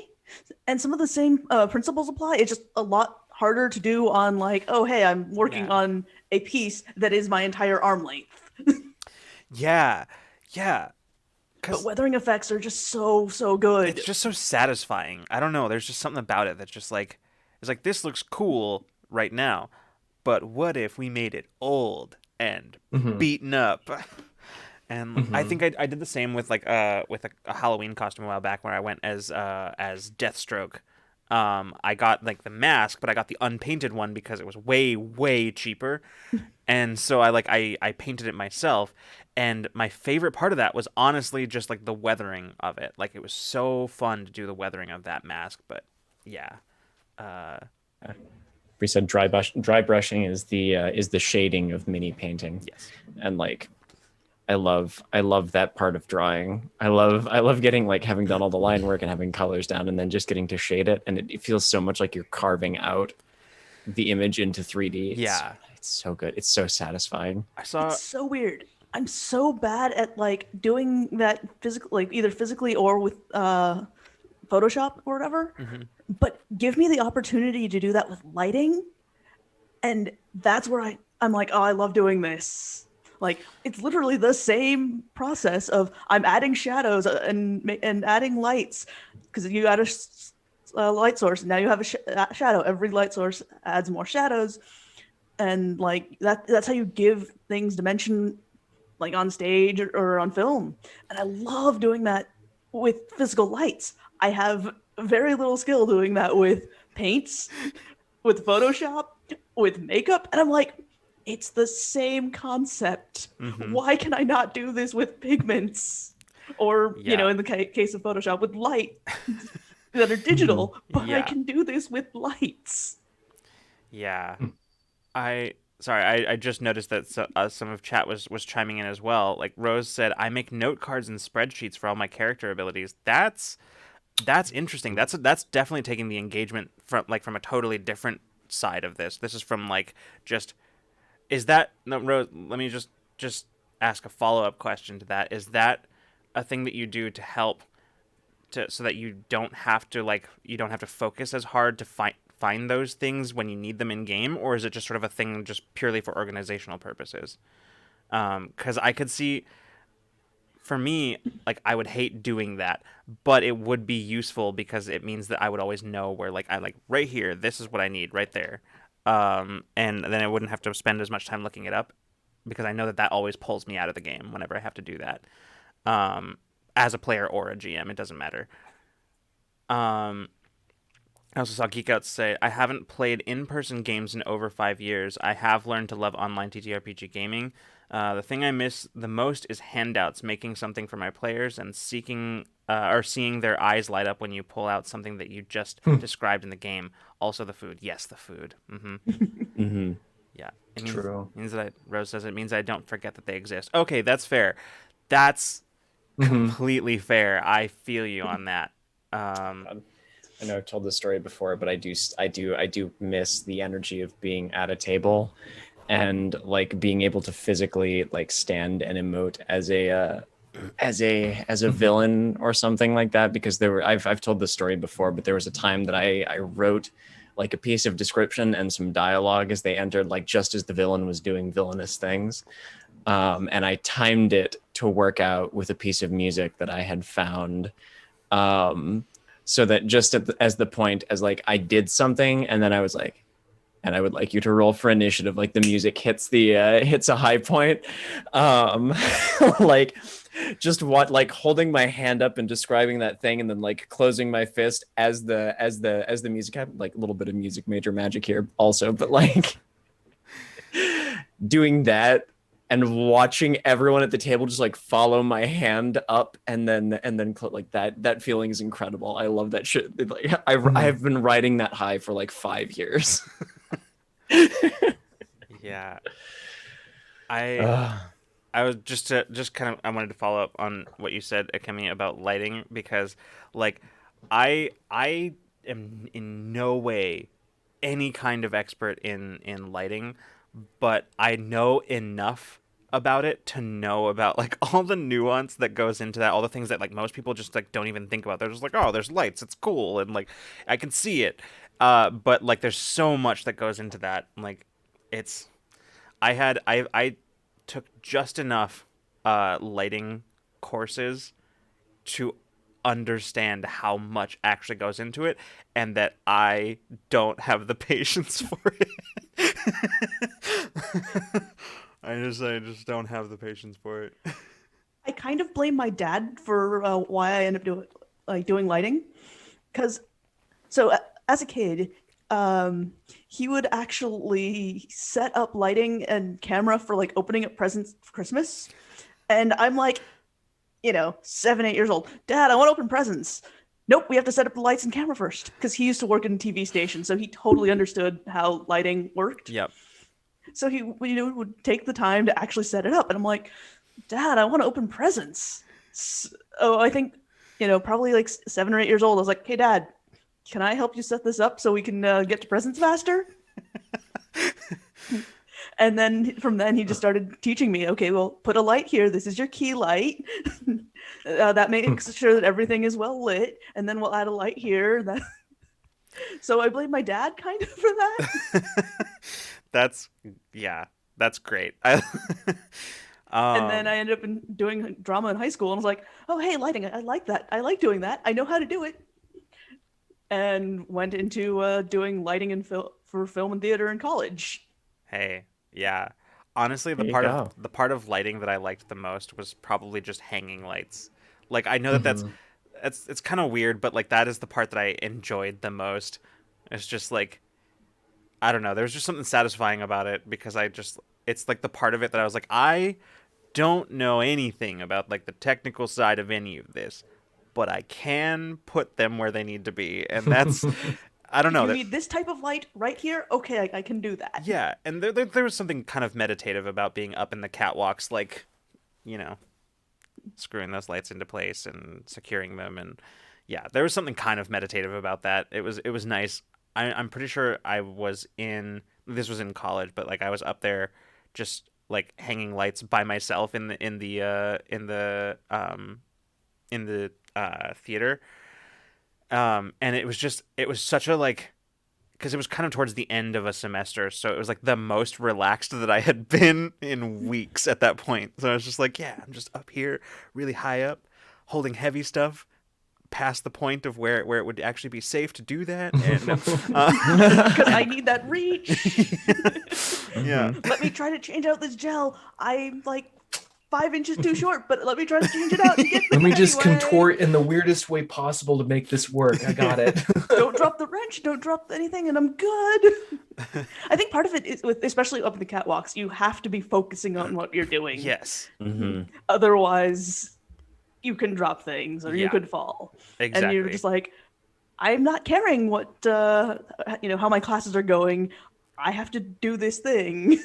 and some of the same principles apply. It's just a lot harder to do on like, oh hey, I'm working Yeah. on a piece that is my entire arm length. Yeah. But weathering effects are just so good. It's just so satisfying. I don't know. There's just something about it that's just like, it's like, this looks cool right now, but what if we made it old and beaten up? And I think I did the same with like with a Halloween costume a while back, where I went as Deathstroke. I got like the mask, but I got the unpainted one because it was way cheaper. And so I painted it myself, and my favorite part of that was honestly just like the weathering of it. Like, it was so fun to do the weathering of that mask. But yeah, we said, dry brushing is the shading of mini painting. yes, And like I love that part of drawing. I love getting like having done all the line work and having colors down and then just getting to shade it, and it feels so much like you're carving out the image into 3D. It's so good. It's so satisfying. It's so weird. I'm so bad at like doing that physical, like either physically or with Photoshop or whatever. But give me the opportunity to do that with lighting, and that's where I'm like, oh, I love doing this. Like, it's literally the same process of I'm adding shadows and adding lights, because you add a light source, and now you have a shadow. Every light source adds more shadows, and like that's how you give things dimension, like on stage or on film. And I love doing that with physical lights. I have very little skill doing that with paints, with Photoshop, with makeup, and I'm like, it's the same concept. Why can I not do this with pigments? Or, you know, in the case of Photoshop, with light that are digital, but I can do this with lights. Yeah. I just noticed that some of chat was chiming in as well. Like, Rose said, I make note cards and spreadsheets for all my character abilities. That's interesting. That's definitely taking the engagement from a totally different side of this. This is from like just no, Rose, let me just ask a follow-up question to that. Is that a thing that you do to help so that you don't have to focus as hard to find those things when you need them in game, or is it just sort of a thing just purely for organizational purposes? Because I could see, for me, like, I would hate doing that, but it would be useful because it means that I would always know where, like, I like right here, this is what I need right there. And then I wouldn't have to spend as much time looking it up. because I know that that always pulls me out of the game whenever I have to do that. As a player or a GM, it doesn't matter. Um, I also saw Geek Out say, I haven't played in-person games in over 5 years. I have learned to love online TTRPG gaming. The thing I miss the most is handouts, making something for my players and seeing their eyes light up when you pull out something that you just described in the game. Also the food. Yes, the food. Mm-hmm. Yeah. It True. means that Rose says it means I don't forget that they exist. Okay, that's fair. That's completely fair. I feel you on that. I know I've told this story before, but I do miss the energy of being at a table, and like being able to physically like stand and emote as a villain or something like that. Because I've told this story before, but there was a time that I wrote like a piece of description and some dialogue as they entered, like just as the villain was doing villainous things. And I timed it to work out with a piece of music that I had found. So that just as the point as like I did something, and then I was like, and I would like you to roll for initiative. Like the music hits a high point, like just what like holding my hand up and describing that thing, and then like closing my fist as the music happened. Like a little bit of music major magic here also, but like doing that and watching everyone at the table just like follow my hand up, and then like that feeling is incredible. I love that shit. Like I've been riding that high for like 5 years. Yeah. I I was just kind of I wanted to follow up on what you said, Akemi, about lighting, because like I am in no way any kind of expert in lighting, but I know enough about it to know about like all the nuance that goes into that, all the things that like most people just like don't even think about. They're just like, oh, there's lights, it's cool, and like I can see it. But like there's so much that goes into that. Like it's I took just enough lighting courses to understand how much actually goes into it, and that I don't have the patience for it. I just don't have the patience for it. I kind of blame my dad for why I ended up doing lighting, because as a kid, he would actually set up lighting and camera for like opening up presents for Christmas, and I'm like, 7, 8 years old. Dad, I want to open presents. Nope, we have to set up the lights and camera first, because he used to work in a TV station, so he totally understood how lighting worked. Yep. So he would take the time to actually set it up, and I'm like, Dad, I want to open presents. So I think, probably like 7 or 8 years old. I was like, hey, Dad, can I help you set this up so we can get to presents faster? And then from then he just started teaching me, okay, well, put a light here. This is your key light. That makes sure that everything is well lit. And then we'll add a light here. So I blame my dad kind of for that. That's great. And then I ended up doing drama in high school, and I was like, oh, hey, lighting, I like that. I like doing that. I know how to do it. And went into doing lighting for film and theater in college. Hey, yeah. Honestly, There you go. the part of lighting that I liked the most was probably just hanging lights. Like I know that it's kind of weird, but like that is the part that I enjoyed the most. It's just like I don't know, there's just something satisfying about it, because it's like the part of it that I was like, I don't know anything about like the technical side of any of this, but I can put them where they need to be, and that's I don't know. You need this type of light right here? Okay, I can do that. Yeah, and there was something kind of meditative about being up in the catwalks, like, screwing those lights into place and securing them, and yeah, there was something kind of meditative about that. It was nice. I'm pretty sure this was in college, but like I was up there just like hanging lights by myself in the theater. And it was such a like, because it was kind of towards the end of a semester, so it was like the most relaxed that I had been in weeks at that point. So I was just like, yeah, I'm just up here really high up holding heavy stuff, past the point of where it would actually be safe to do that. And Because I need that reach. yeah. Let me try to change out this gel. I'm like 5 inches too short, but let me try to change it out and get Let there me just anyway. contort in the weirdest way possible to make this work. I got it. Don't drop the wrench, don't drop anything, and I'm good. I think part of it is, especially up the catwalks, you have to be focusing on what you're doing. Yes. Otherwise, you can drop things or you Yeah. could fall. Exactly. And you're just like, I'm not caring what, how my classes are going. I have to do this thing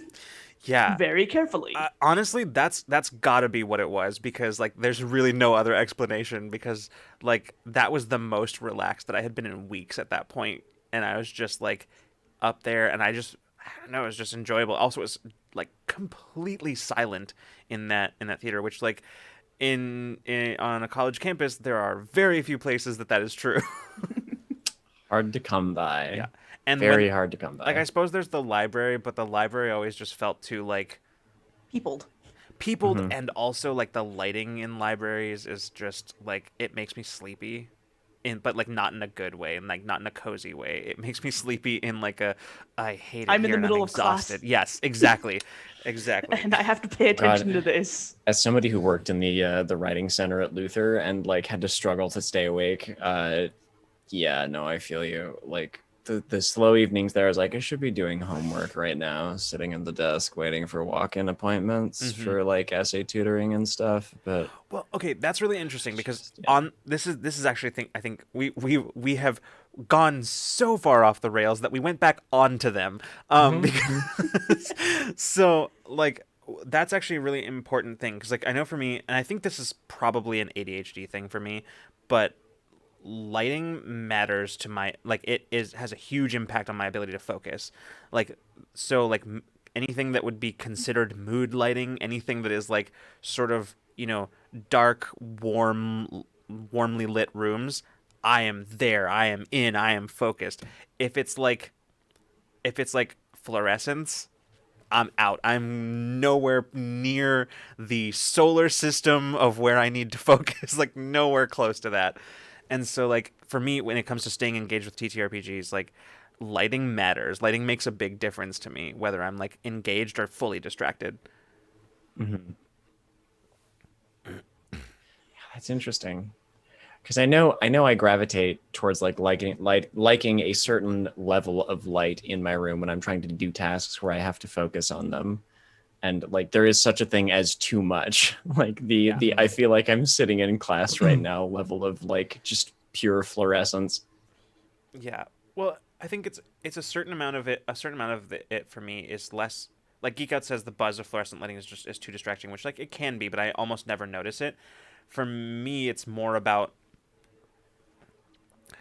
Yeah. very carefully. Honestly, that's gotta be what it was, because like there's really no other explanation, because like that was the most relaxed that I had been in weeks at that point, and I was just like up there, and I don't know, it was just enjoyable. Also, it was like completely silent in that theater, which like in on a college campus there are very few places that is true. Hard to come by. Yeah. And very hard to come by. Like, I suppose there's the library, but the library always just felt too like Peopled. and also like the lighting in libraries is just like, it makes me sleepy, but like not in a good way, and like not in a cozy way. It makes me sleepy in like I hate it. I'm in here the and middle I'm of class. exhausted. Yes, exactly. Exactly. And I have to pay attention God. to this. As somebody who worked in the writing center at Luther and like had to struggle to stay awake, yeah, no, I feel you. Like the slow evenings there, I was like, I should be doing homework right now, sitting at the desk waiting for walk-in appointments for like essay tutoring and stuff. But Well, okay, that's really interesting, because just, yeah. on this is actually I think we have gone so far off the rails that we went back onto them. Because so like that's actually a really important thing, because like I know for me, and I think this is probably an ADHD thing for me, but lighting matters to my, like, has a huge impact on my ability to focus. Like, so like anything that would be considered mood lighting, anything that is like sort of, dark, warmly lit rooms, I am there, I am in, I am focused. If it's like fluorescence, I'm out. I'm nowhere near the solar system of where I need to focus, like nowhere close to that. And so like for me, when it comes to staying engaged with TTRPGs, like lighting matters. Lighting makes a big difference to me, whether I'm like engaged or fully distracted. That's interesting, because I know I gravitate towards like liking a certain level of light in my room when I'm trying to do tasks where I have to focus on them, and like there is such a thing as too much. Like the I feel like I'm sitting in class right now level of like just pure fluorescence. Yeah. Well, I think it's a certain amount of it. A certain amount of it for me is less. Like Geek Out says, the buzz of fluorescent lighting is too distracting, which like it can be, but I almost never notice it. For me, it's more about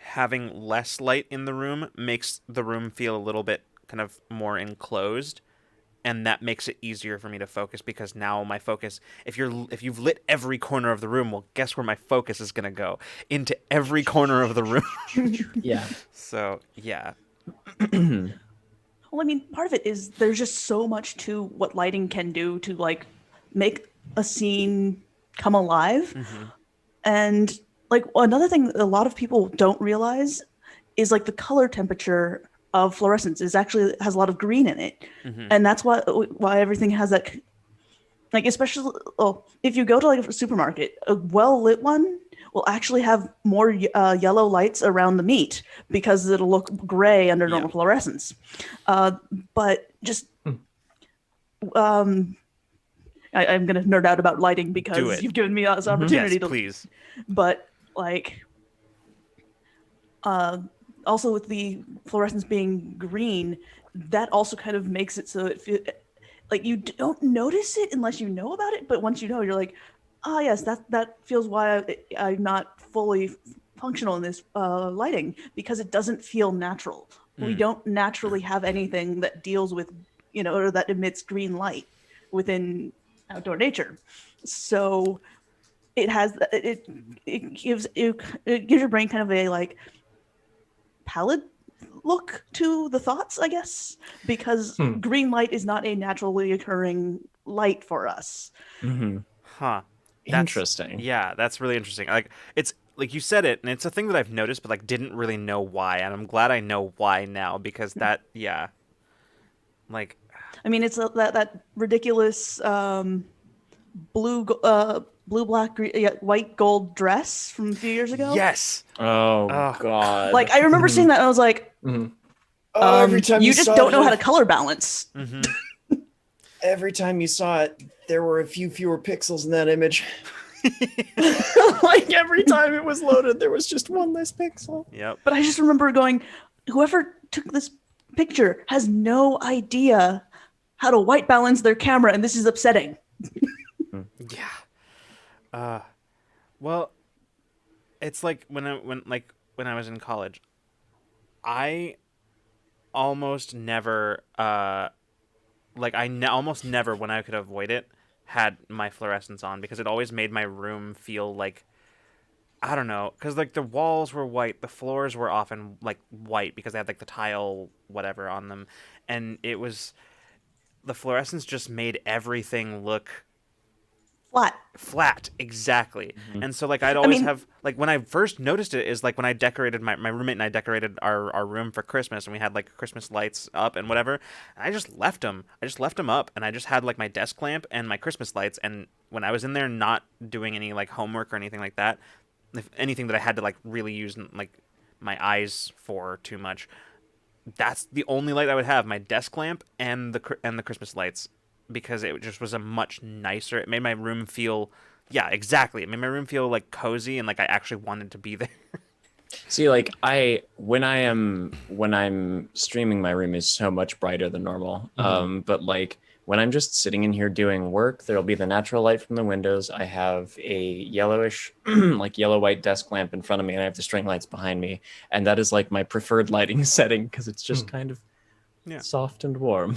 having less light in the room makes the room feel a little bit kind of more enclosed, and that makes it easier for me to focus, because now my focus, if you've lit every corner of the room, well, guess where my focus is going to go? Into every corner of the room. Yeah. So, yeah. Well, I mean, part of it is there's just so much to what lighting can do to like make a scene come alive. And like another thing that a lot of people don't realize is like the color temperature of fluorescence is actually has a lot of green in it. And that's why everything has that, like, especially if you go to like a supermarket, a well lit one will actually have more yellow lights around the meat because it'll look gray under normal fluorescence. But just I'm going to nerd out about lighting because you've given me this opportunity Yes, to. please. But like, also with the fluorescence being green, that also kind of makes it so like you don't notice it unless you know about it. But once you know, you're like, oh yes, that feels why I'm not fully functional in this lighting, because it doesn't feel natural. We don't naturally have anything that deals with, or that emits green light within outdoor nature. So it gives your brain kind of a like pallid look to the thoughts, I guess, because green light is not a naturally occurring light for us. Huh. Interesting. Yeah, that's really interesting. Like, it's like you said it, and it's a thing that I've noticed, but like didn't really know why, and I'm glad I know why now because that, yeah, like, I mean, it's that ridiculous blue black white gold dress from a few years ago. yes, Oh oh, God. Like I remember seeing that and I was like, Oh, every time you you just saw don't it, know how to color balance. every time you saw it, there were a few fewer pixels in that image. Like every time it was loaded, there was just one less pixel. Yep. But I just remember going, whoever took this picture has no idea how to white balance their camera, and this is upsetting. Yeah. Well, it's like when I was in college, I almost never almost never when I could avoid it had my fluorescence on because it always made my room feel like I don't know, because like the walls were white, the floors were often like white because they had like the tile whatever on them, and it was the fluorescence just made everything look flat, exactly. And so like I'd always have like when I first noticed it is like when I decorated my roommate and I decorated our room for Christmas and we had like Christmas lights up and whatever, and I just left them up and I just had like my desk lamp and my Christmas lights, and when I was in there not doing any like homework or anything like that, if anything that I had to like really use like my eyes for too much, that's the only light I would have, my desk lamp and the Christmas lights, because it just was a much nicer. It made my room feel, yeah, exactly. It made my room feel like cozy and like I actually wanted to be there. See, like when I'm streaming, my room is so much brighter than normal. But like when I'm just sitting in here doing work, there'll be the natural light from the windows. I have a yellowish, like yellow white desk lamp in front of me, and I have the string lights behind me, and that is like my preferred lighting setting because it's just kind of soft and warm.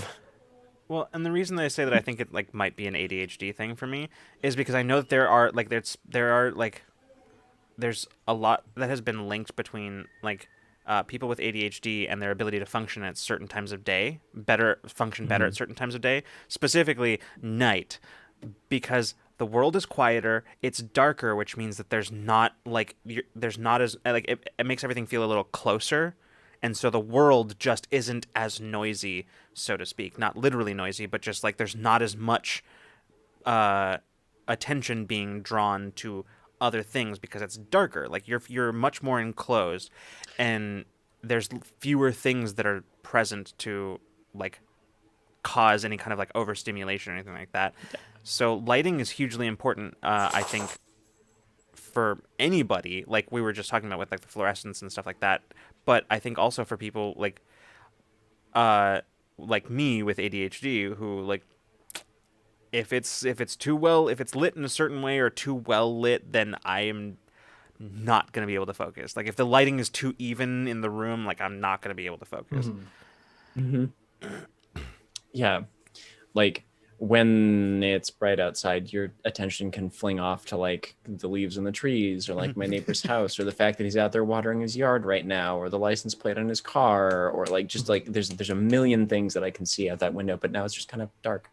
Well, and the reason that I say that I think it like might be an ADHD thing for me is because I know that there's a lot that has been linked between like people with ADHD and their ability to function at certain times of day, better at certain times of day, specifically night, because the world is quieter, it's darker, which means that there's not as like it makes everything feel a little closer, and so the world just isn't as noisy, so to speak. Not literally noisy, but just like there's not as much attention being drawn to other things because it's darker. Like you're much more enclosed, and there's fewer things that are present to like cause any kind of like overstimulation or anything like that. So lighting is hugely important, I think, for anybody. Like we were just talking about with like the fluorescence and stuff like that. But I think also for people like me with ADHD who like if it's lit in a certain way or too well lit, then I am not going to be able to focus. Like if the lighting is too even in the room, like I'm not going to be able to focus. Yeah, like when it's bright outside, your attention can fling off to like the leaves in the trees or like my neighbor's house or the fact that he's out there watering his yard right now or the license plate on his car or like just like there's a million things that I can see out that window, but now it's just kind of dark.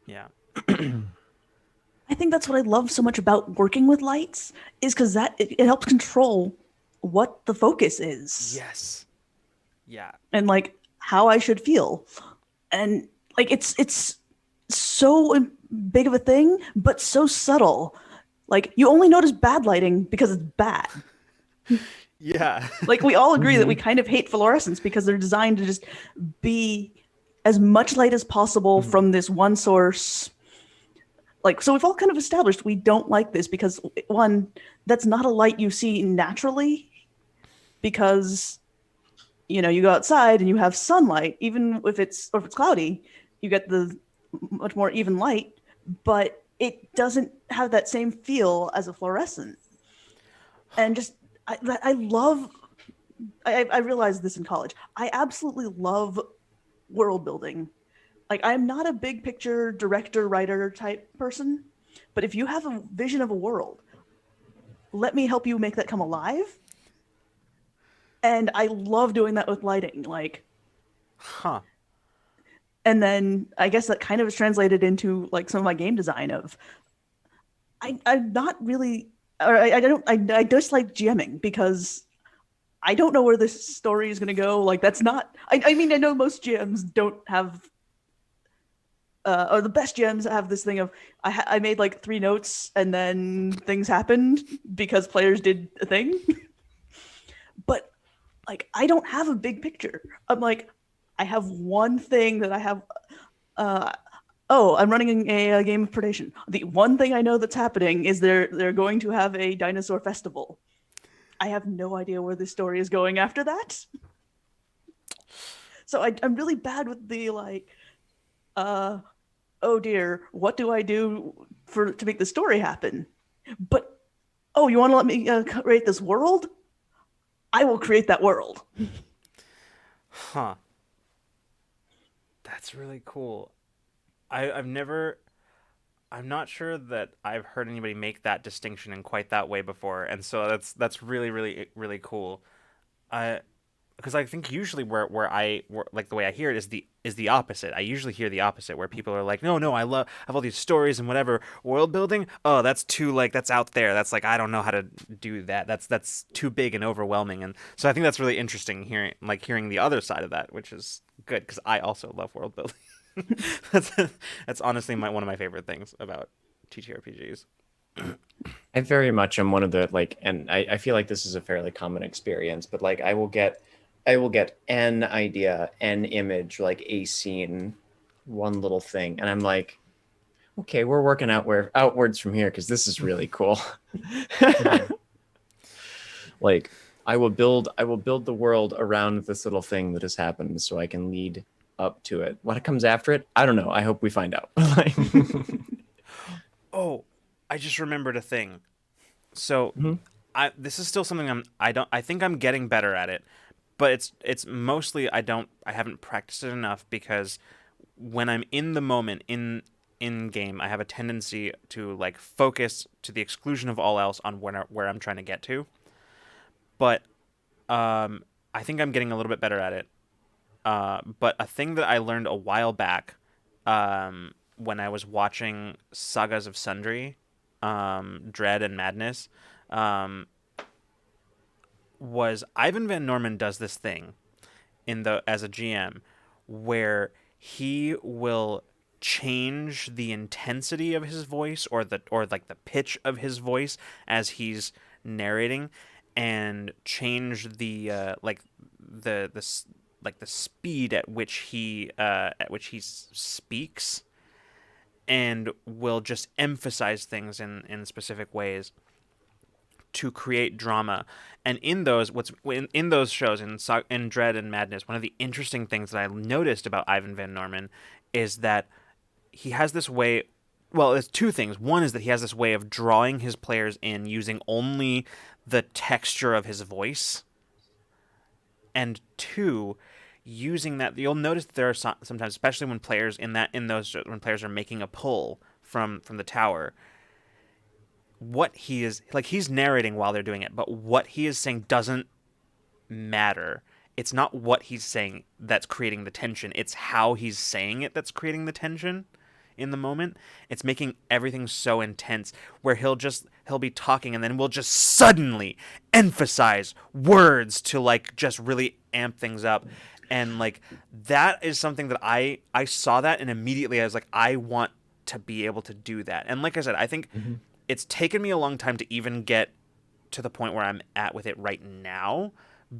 Yeah. I think that's what I love so much about working with lights is because it helps control what the focus is. Yes. Yeah. And like how I should feel. And like it's so big of a thing, but so subtle. Like you only notice bad lighting because it's bad. Yeah. Like we all agree that we kind of hate fluorescents because they're designed to just be as much light as possible from this one source. Like, so we've all kind of established we don't like this because one, that's not a light you see naturally because, you know, you go outside and you have sunlight, even if it's cloudy, you get the much more even light, but it doesn't have that same feel as a fluorescent. And just, I realized this in college. I absolutely love world building. Like, I'm not a big picture director, writer type person, but if you have a vision of a world, let me help you make that come alive. And I love doing that with lighting. Like, and then I guess that kind of is translated into like some of my game design of I'm not really I dislike GMing because I don't know where this story is going to go. Like, that's not. I mean, I know most GMs don't have, or the best GMs have this thing of I made like 3 notes and then things happened because players did a thing. But like, I don't have a big picture. I'm like, I have one thing that I have. Uh, oh, I'm running a game of predation. The one thing I know that's happening is they're going to have a dinosaur festival. I have no idea where this story is going after that. So I'm really bad with the like, oh dear, what do I do to make the story happen? But oh, you want to let me create this world? I will create that world. Huh. That's really cool. I've never. I'm not sure that I've heard anybody make that distinction in quite that way before, and so that's really really really cool. I because I think usually like the way I hear it is the opposite. I usually hear the opposite where people are like, no, I have all these stories and whatever world building. Oh, that's too like that's out there. That's like I don't know how to do that. That's too big and overwhelming. And so I think that's really interesting hearing the other side of that, which is good because I also love world building. that's that's honestly one of my favorite things about TTRPGs. I very much am one of the like, and I feel like this is a fairly common experience, but like I will get an idea, an image, like a scene, one little thing, and I'm like, okay, we're working outwards from here because this is really cool. Like I will build the world around this little thing that has happened so I can lead up to it. What comes after it, I don't know. I hope we find out. Oh, I just remembered a thing. So, Mhm. this is still something I think I'm getting better at it, but it's mostly I haven't practiced it enough because when I'm in the moment in game, I have a tendency to like focus to the exclusion of all else on where I'm trying to get to. But I think I'm getting a little bit better at it. But a thing that I learned a while back, when I was watching Sagas of Sundry, Dread and Madness, um, was Ivan Van Norman does this thing as a GM where he will change the intensity of his voice or like the pitch of his voice as he's narrating and change the speed at which he speaks and will just emphasize things in specific ways to create drama. And in those shows in Dread and Madness, one of the interesting things that I noticed about Ivan Van Norman is that he has this way. Well, there's two things. One is that he has this way of drawing his players in using only the texture of his voice, and two, using that. You'll notice that there are sometimes, especially when players when players are making a pull from the tower, what he is like he's narrating while they're doing it, but what he is saying doesn't matter. It's not what he's saying that's creating the tension. It's how he's saying it that's creating the tension in the moment. It's making everything so intense where he'll be talking and then we'll just suddenly emphasize words to like just really amp things up. And like that is something that I saw that and immediately I was like, I want to be able to do that. And like I said, I think it's taken me a long time to even get to the point where I'm at with it right now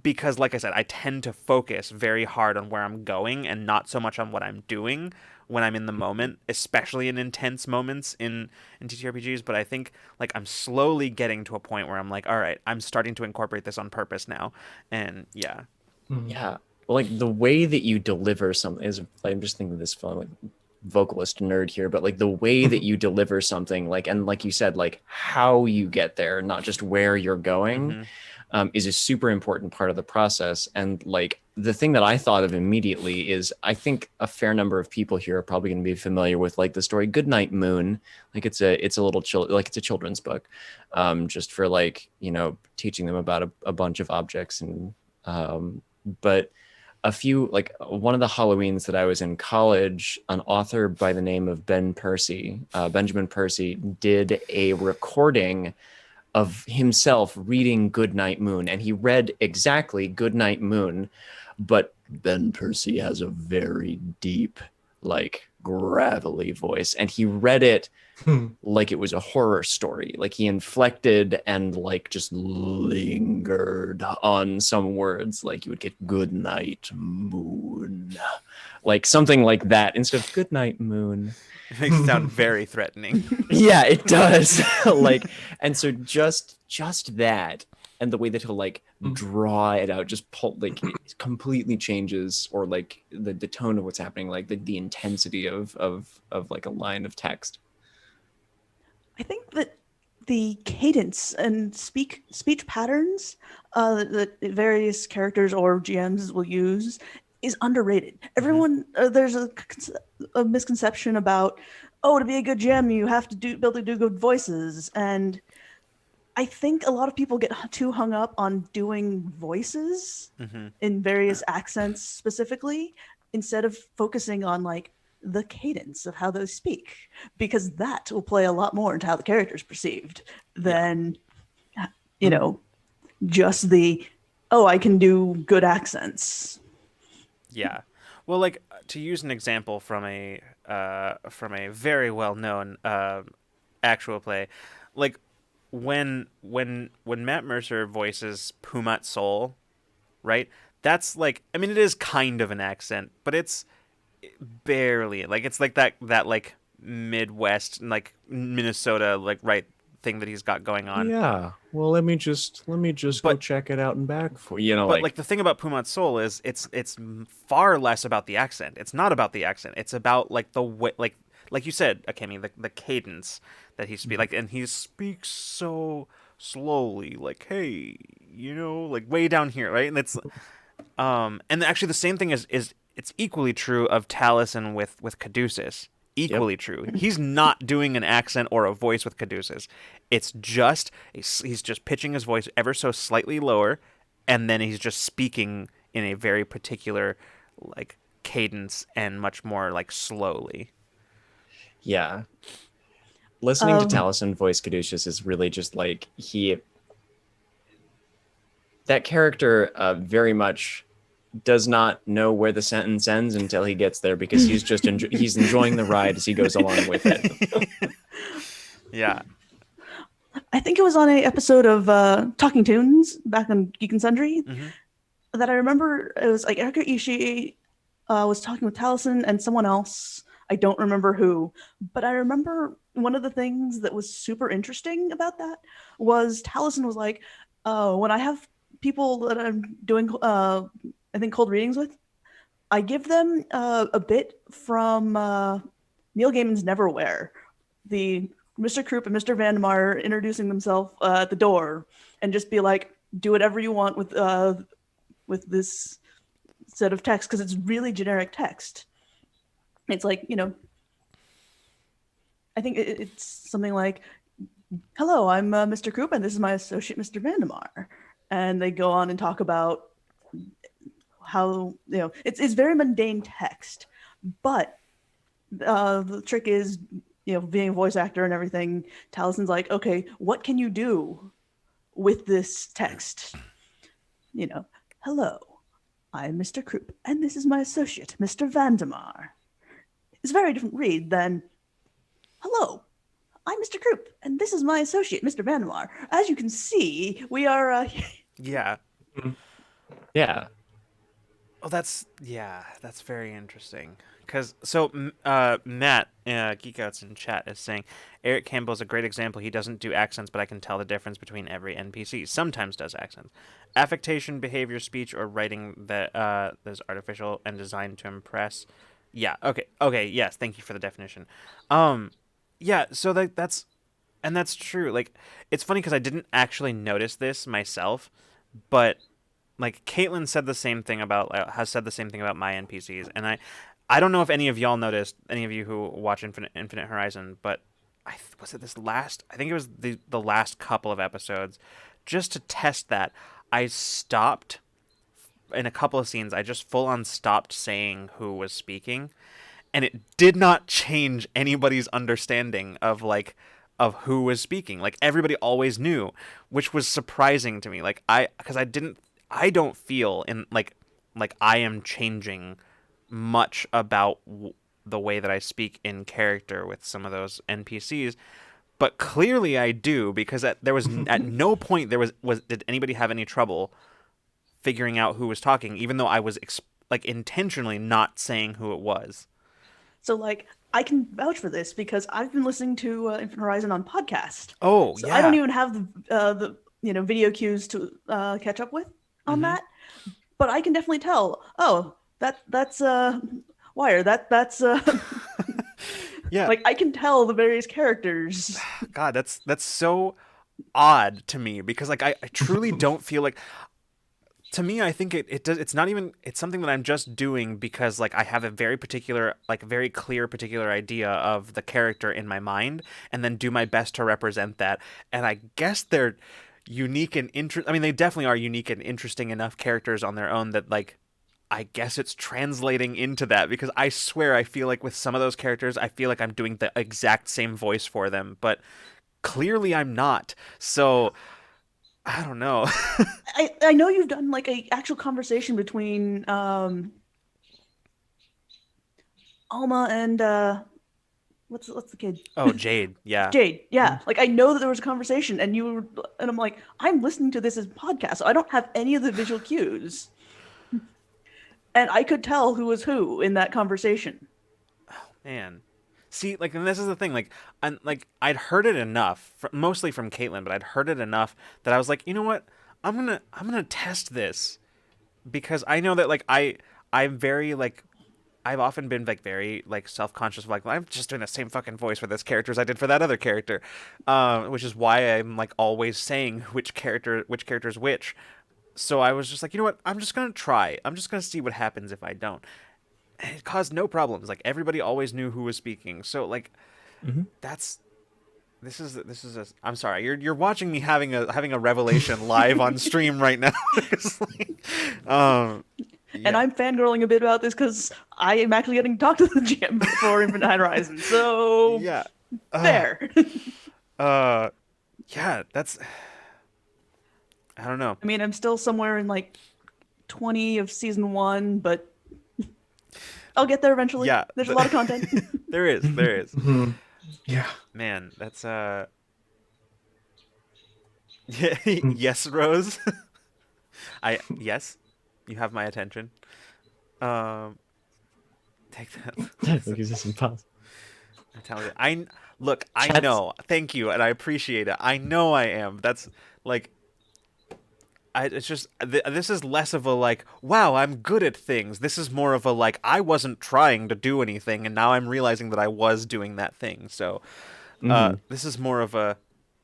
because like I said, I tend to focus very hard on where I'm going and not so much on what I'm doing when I'm in the moment, especially in intense moments in TTRPGs. But I think like I'm slowly getting to a point where I'm like, all right, I'm starting to incorporate this on purpose now. And yeah. Yeah. Well, like the way that you deliver something is, I'm just thinking of this film, like vocalist nerd here, but like the way that you deliver something, like, and like you said, like how you get there, not just where you're going, is a super important part of the process. And like the thing that I thought of immediately is I think a fair number of people here are probably going to be familiar with like the story Goodnight Moon. Like it's a little like it's a children's book, just for like, you know, teaching them about a bunch of objects. And but one of the Halloweens that I was in college, an author by the name of Benjamin Percy, did a recording of himself reading Goodnight Moon, and he read exactly Goodnight Moon, but Ben Percy has a very deep, like gravelly voice, and he read it like it was a horror story. Like he inflected and like just lingered on some words. Like you would get "Good night, moon," like something like that instead of "Good night, moon." It makes it sound very threatening. Yeah, it does. Like, and so just that, and the way that he'll like draw it out, just pull, like it completely changes, or like the tone of what's happening, like the intensity of like a line of text. I think that the cadence and speech patterns that various characters or GMs will use is underrated. Everyone, there's a misconception about, oh, to be a good GM, you have to be able to do good voices, and I think a lot of people get too hung up on doing voices in various accents specifically, instead of focusing on like the cadence of how they speak, because that will play a lot more into how the character is perceived than, you know, just the, oh, I can do good accents. Yeah. Well, like to use an example from a very well known actual play, like when Matt Mercer voices Pumat Sol, right? That's like, I mean, it is kind of an accent, but it's barely, like it's like that like Midwest, like Minnesota, like right thing that he's got going on. Yeah. Well, let me just go But check it out and back for you know but like like the thing about Pumat Sol is it's far less about the accent. It's not about the accent. It's about like the way, like you said, Akemi, the cadence that he speaks, like, and he speaks so slowly, like, hey, you know, like way down here, right? And it's and actually the same thing is it's equally true of Taliesin with Caduceus. Yep. Equally true. He's not doing an accent or a voice with Caduceus. It's just he's just pitching his voice ever so slightly lower, and then he's just speaking in a very particular like cadence and much more like slowly. yeah. Listening to Taliesin voice Caduceus is really just like that character very much does not know where the sentence ends until he gets there, because he's just he's enjoying the ride as he goes along with it. Yeah. I think it was on a episode of Talking Tunes back on Geek and Sundry that I remember. It was like Erica Ishii was talking with Taliesin and someone else. I don't remember who, but I remember one of the things that was super interesting about that was Taliesin was like, "Oh, when I have people that I'm doing, I think cold readings with, I give them a bit from Neil Gaiman's Neverwhere, the Mr. Krupp and Mr. Vandemar introducing themselves at the door, and just be like, do whatever you want with this set of text, because it's really generic text. It's like, you know, I think it's something like, hello, I'm Mr. Krupp, and this is my associate, Mr. Vandemar. And they go on and talk about how, you know, it's very mundane text, but the trick is, you know, being a voice actor and everything, Talison's like, okay, what can you do with this text? You know, hello, I'm Mr. Krupp, and this is my associate, Mr. Vandemar. It's a very different read than, hello, I'm Mr. Krupp, and this is my associate, Mr. Vandemar. As you can see, we are... Yeah. Yeah. Oh, that's very interesting. Because Matt Geekouts in chat is saying Eric Campbell is a great example. He doesn't do accents, but I can tell the difference between every NPC. Sometimes does accents, affectation, behavior, speech, or writing that is artificial and designed to impress. Yeah. Okay. Yes. Thank you for the definition. Yeah. So that's true. Like, it's funny because I didn't actually notice this myself, but like Caitlin said the same thing about has said the same thing about my NPCs, and I don't know if any of y'all noticed, any of you who watch Infinite Horizon, but was it this last? I think it was the last couple of episodes, just to test that. I stopped in a couple of scenes. I just full on stopped saying who was speaking, and it did not change anybody's understanding of like of who was speaking. Like everybody always knew, which was surprising to me. Like because I don't feel in like I am changing much about the way that I speak in character with some of those NPCs, but clearly I do, because there was at no point did anybody have any trouble figuring out who was talking, even though I was like intentionally not saying who it was. So like I can vouch for this because I've been listening to Infinite Horizon on podcast. Oh, So yeah. I don't even have the video cues to catch up with on that, but I can definitely tell. Oh, that's Wire. That's Yeah. like I can tell the various characters. God, that's so odd to me, because like I truly don't feel like, to me, I think it does. It's not even. It's something that I'm just doing because like I have a very particular, like very clear particular idea of the character in my mind, and then do my best to represent that. And I guess they're unique and I mean, they definitely are unique and interesting enough characters on their own that like I guess it's translating into that, because I swear I feel like with some of those characters, I feel like I'm doing the exact same voice for them, but clearly I'm not. So I don't know. I know you've done like a actual conversation between Alma and what's the kid? Oh, Jade. Yeah. Jade. Yeah. Like I know that there was a conversation and I'm like, I'm listening to this as a podcast, so I don't have any of the visual cues. And I could tell who was who in that conversation. Man. See, like, and this is the thing, like, I'd heard it enough, mostly from Caitlin, but I'd heard it enough that I was like, you know what, I'm gonna test this, because I know that like I'm very like, I've often been like very like self-conscious of like, I'm just doing the same fucking voice for this character as I did for that other character, which is why I'm like always saying which character's which. So I was just like, you know what, I'm just gonna try. I'm just gonna see what happens if I don't. It caused no problems. Like everybody always knew who was speaking. So like, this is I'm sorry. You're watching me having a revelation live on stream right now. It's like, yeah. And I'm fangirling a bit about this because I am actually getting to talk to the GM for Infinite Horizon. So yeah, there. Yeah, that's. I don't know. I mean, I'm still somewhere in like 20 of season 1, but I'll get there eventually. Yeah, There's a lot of content. There is. Yeah. Man, that's yes, Rose. Yes, you have my attention. Take that. Is this impossible? I'm telling you. I Chat's- know. Thank you, and I appreciate it. I know I am. That's like. It's just this is less of a like, wow, I'm good at things. This is more of a like, I wasn't trying to do anything, and now I'm realizing that I was doing that thing. So this is more of a,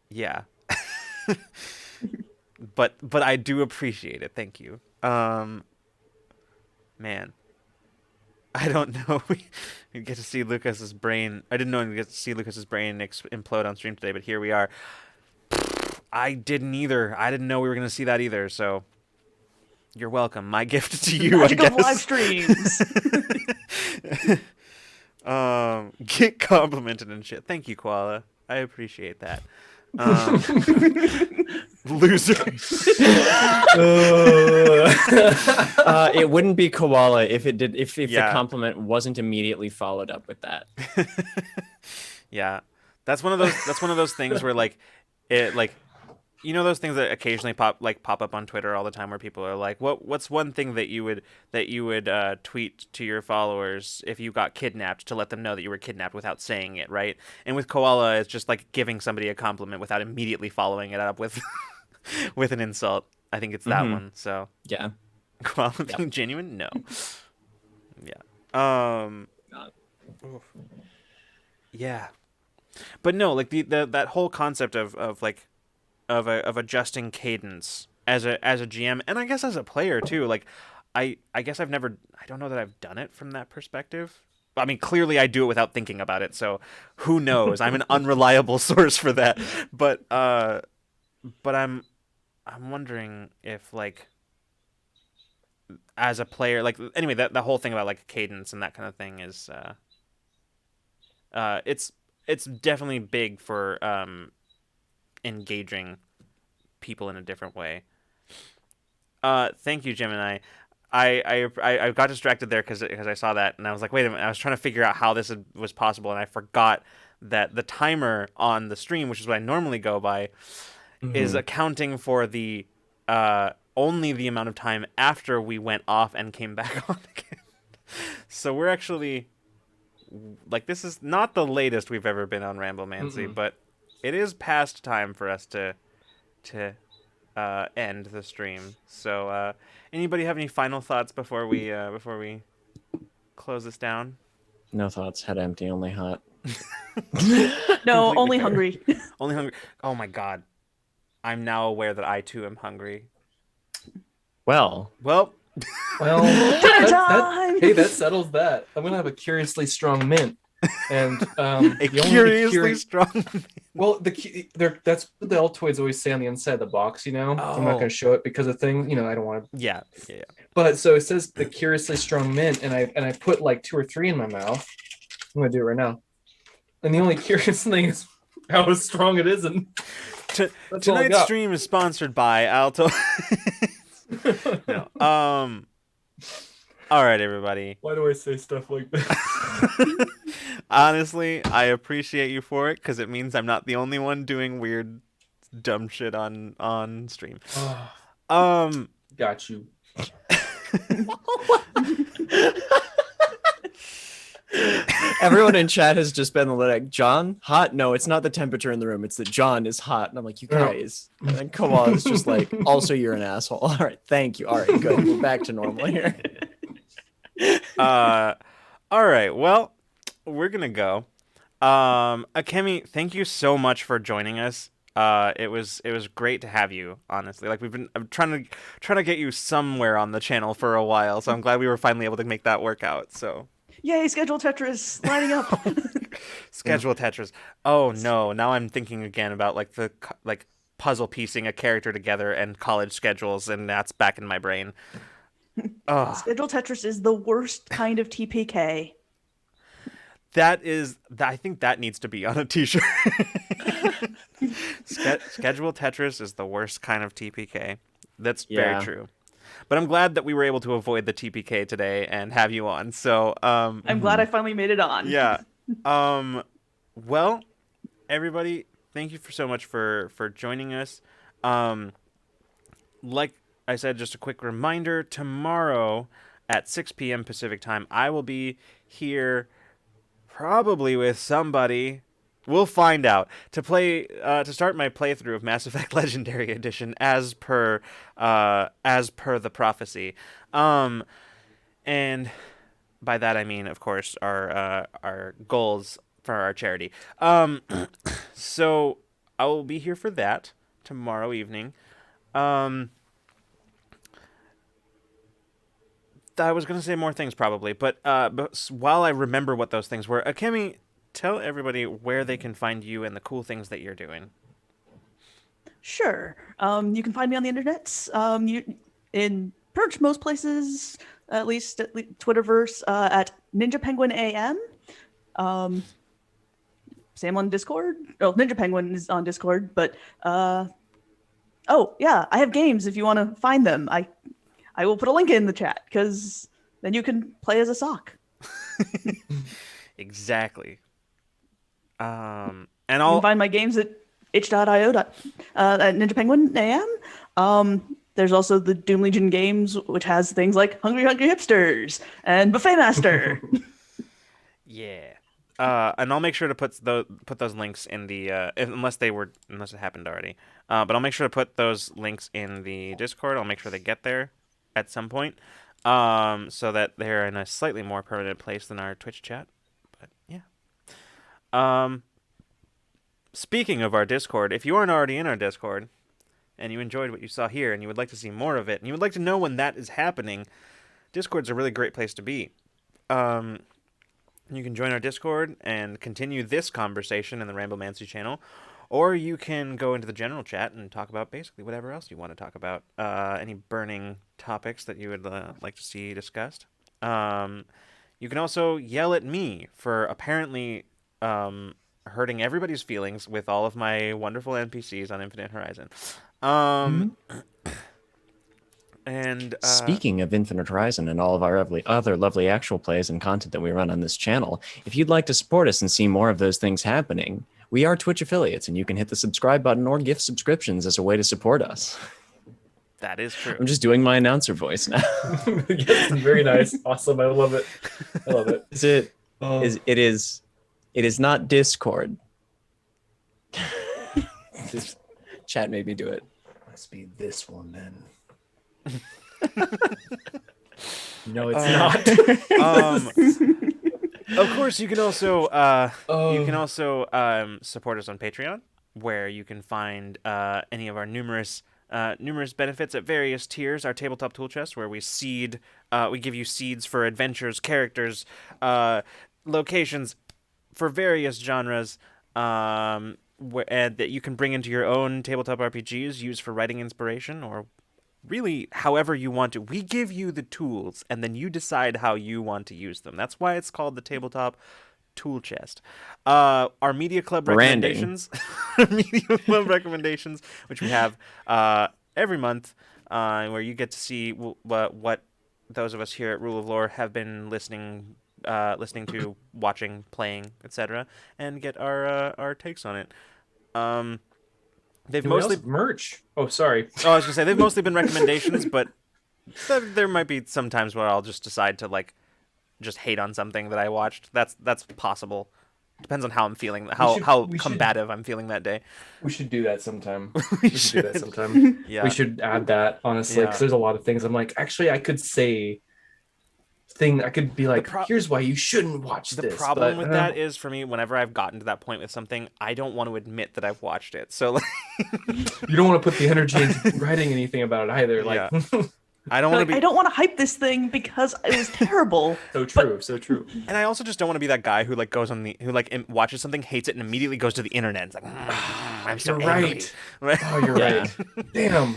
yeah. but I do appreciate it. Thank you. Man, I don't know. We get to see Lucas's brain. I didn't know we get to see Lucas's brain implode on stream today, but here we are. I didn't either. I didn't know we were going to see that either, so you're welcome. My gift to you, Magic I of live guess. streams. Get complimented and shit. Thank you, Koala. I appreciate that. Loser. It wouldn't be koala if it did. If Yeah. the compliment wasn't immediately followed up with that. Yeah, that's one of those things where like it like, you know, those things that occasionally pop up on Twitter all the time, where people are like, what's one thing that you would tweet to your followers if you got kidnapped, to let them know that you were kidnapped without saying it, right? And with Koala, it's just like giving somebody a compliment without immediately following it up with with an insult. I think it's that one. So Yeah. Koala being genuine, no. Yeah. Oof. Yeah. But no, like the that whole concept of adjusting cadence as a GM, and I guess as a player too. Like, I guess I don't know that I've done it from that perspective. I mean, clearly I do it without thinking about it. So who knows? I'm an unreliable source for that. But I'm wondering if like, as a player, like, anyway, that the whole thing about like cadence and that kind of thing is it's it's definitely big for engaging people in a different way. Thank you, Gemini. I got distracted there because I saw that and I was like, wait a minute. I was trying to figure out how this was possible, and I forgot that the timer on the stream, which is what I normally go by, is accounting for the only the amount of time after we went off and came back on again. So we're actually like, this is not the latest we've ever been on Ramblemancy, but it is past time for us to end the stream. So anybody have any final thoughts before we close this down? No thoughts. Head empty. Only hot. No, Completely only fair. hungry. Only hungry. Oh my god. I'm now aware that I too am hungry. Well, Well, Well, time! hey, that settles that. I'm gonna have a curiously strong mint, and a curiously strong. Well, that's what the Altoids always say on the inside of the box. I'm not going to show it because of thing. I don't want to. Yeah. But so it says the curiously strong mint, and I put like 2 or 3 in my mouth. I'm going to do it right now. And the only curious thing is how strong it isn't. Tonight's stream is sponsored by Alto. No. All right, everybody. Why do I say stuff like that? Honestly, I appreciate you for it because it means I'm not the only one doing weird, dumb shit on stream. Got you. everyone in chat has just been like, John, hot? No, it's not the temperature in the room. It's that John is hot. And I'm like, you guys. And then Koala is just like, also, you're an asshole. All right, thank you. All right, good. We're back to normal here. All right. Well, we're gonna go. Akemi, thank you so much for joining us. It was great to have you. Honestly, like I'm trying to get you somewhere on the channel for a while, so I'm glad we were finally able to make that work out. So. Yay, schedule Tetris lining up. Schedule Tetris. Oh no! Now I'm thinking again about like the puzzle piecing a character together and college schedules, and that's back in my brain. Schedule Tetris is the worst kind of TPK. I think that needs to be on a t-shirt. Schedule Tetris is the worst kind of TPK. That's very true. But I'm glad that we were able to avoid the TPK today and have you on. So I'm glad I finally made it on. Yeah. Well, everybody, thank you so much for joining us. Like I said, just a quick reminder, tomorrow at 6 p.m. Pacific time, I will be here probably with somebody. We'll find out. To start my playthrough of Mass Effect Legendary Edition as per the prophecy. And by that I mean, of course, our goals for our charity. So I will be here for that tomorrow evening. I was going to say more things probably, but while I remember what those things were, Akemi, tell everybody where they can find you and the cool things that you're doing. Sure. You can find me on the internet. In pretty much most places, at least Twitterverse, at Ninja Penguin AM. Same on Discord. Oh, Ninja Penguin is on Discord, but oh yeah, I have games if you want to find them. I will put a link in the chat because then you can play as a sock. Exactly. And you can find my games at itch.io at Ninja Penguin AM. There's also the Doom Legion games, which has things like Hungry Hungry Hipsters and Buffet Master. Yeah. And I'll make sure to put those links in the unless it happened already. But I'll make sure to put those links in the Discord. I'll make sure they get there at some point, so that they're in a slightly more permanent place than our Twitch chat. But yeah. Speaking of our Discord, if you aren't already in our Discord and you enjoyed what you saw here and you would like to see more of it and you would like to know when that is happening, Discord's a really great place to be. You can join our Discord and continue this conversation in the Ramblemancy channel, or you can go into the general chat and talk about basically whatever else you want to talk about. Any burning topics that you would like to see discussed. You can also yell at me for apparently hurting everybody's feelings with all of my wonderful NPCs on Infinite Horizon. Um, and Speaking of Infinite Horizon and all of our other lovely actual plays and content that we run on this channel, if you'd like to support us and see more of those things happening, we are Twitch affiliates, and you can hit the subscribe button or gift subscriptions as a way to support us. that is true. I'm just doing my announcer voice now. Yes, very nice. Awesome. I love it. I love it. It is not Discord. Chat made me do it. Must be this one then. No, it's not. Of course, you can also support us on Patreon, where you can find any of our numerous benefits at various tiers. Our tabletop tool chest, where we give you seeds for adventures, characters, locations for various genres, and that you can bring into your own tabletop RPGs, use for writing inspiration, or really however you want to. We give you the tools, and then you decide how you want to use them. That's why it's called the tabletop tool chest. Our media club recommendations, which we have every month, where you get to see what those of us here at Rule of Lore have been listening to, watching, playing, etc., and get our takes on it. They've mostly merch. Oh, sorry. Oh, I was gonna say they've mostly been recommendations, but there might be some times where I'll just decide to just hate on something that I watched. That's possible. Depends on how I'm feeling, how combative I'm feeling that day. We should do that sometime. We should do that sometime. Yeah. We should add that, honestly, because there's a lot of things I'm like, actually, I could say I could be like, here's why you shouldn't watch this. The problem with that is, for me, whenever I've gotten to that point with something, I don't want to admit that I've watched it. So you don't want to put the energy into writing anything about it either. Like, I don't want to I don't want to hype this thing because it was terrible. So true. So true. And I also just don't want to be that guy who watches something, hates it, and immediately goes to the internet. And it's like, I'm so angry. Right. Oh, you're right. Damn.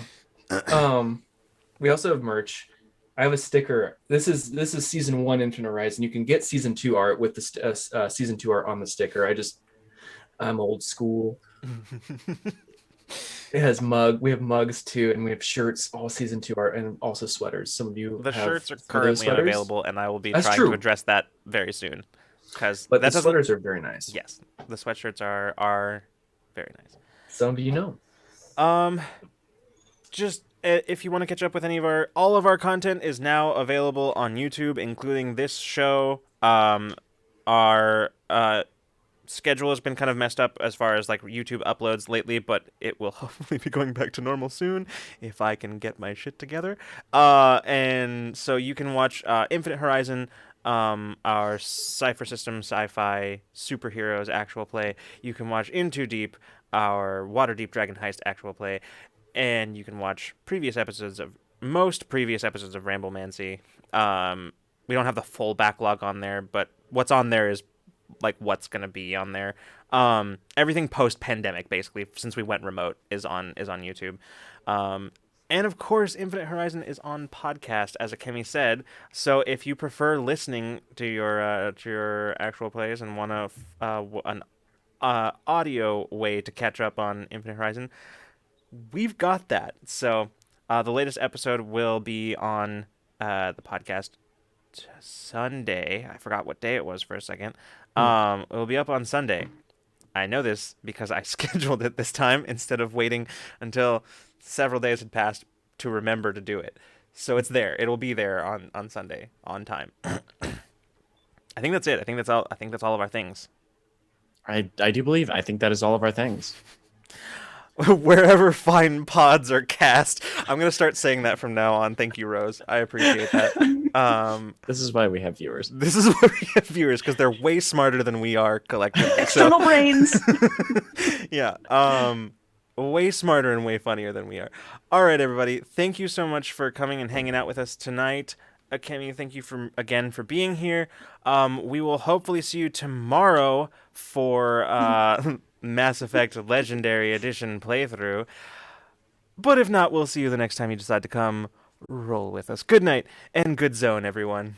We also have merch. I have a sticker. This is season 1 Infinite Horizon. You can get season 2 art with the season 2 art on the sticker. I'm old school. It has we have mugs too, and we have shirts, all season 2 art, and also sweaters. Some of you shirts are currently unavailable, and I will be trying to address that very soon. But the sweaters are very nice. Yes, the sweatshirts are very nice. Some of you know. Just if you want to catch up with all of our content is now available on YouTube, including this show. Our schedule has been kind of messed up as far as YouTube uploads lately, but it will hopefully be going back to normal soon if I can get my shit together. And so you can watch Infinite Horizon, our Cypher System sci-fi superheroes actual play. You can watch Into Deep, our Waterdeep Dragon Heist actual play. And you can watch most previous episodes of Ramblemancy. We don't have the full backlog on there, but what's on there is what's gonna be on there. Everything post-pandemic, basically, since we went remote, is on YouTube. And of course, Infinite Horizon is on podcast, as Akemi said. So if you prefer listening to your actual plays and want an audio way to catch up on Infinite Horizon, we've got that. So the latest episode will be on the podcast Sunday. I forgot what day it was for a second. It will be up on Sunday. I know this because I scheduled it this time instead of waiting until several days had passed to remember to do it. So it's there. It'll be there on Sunday on time. I think that's it. I think that's all of our things. I do believe. I think that is all of our things. Wherever fine pods are cast. I'm going to start saying that from now on. Thank you, Rose. I appreciate that. This is why we have viewers. This is why we have viewers, because they're way smarter than we are collectively. External brains. Yeah. Way smarter and way funnier than we are. All right, everybody. Thank you so much for coming and hanging out with us tonight. Akemi, thank you again for being here. We will hopefully see you tomorrow for Mass Effect Legendary Edition playthrough. But if not, we'll see you the next time you decide to come roll with us. Good night and good zone, everyone.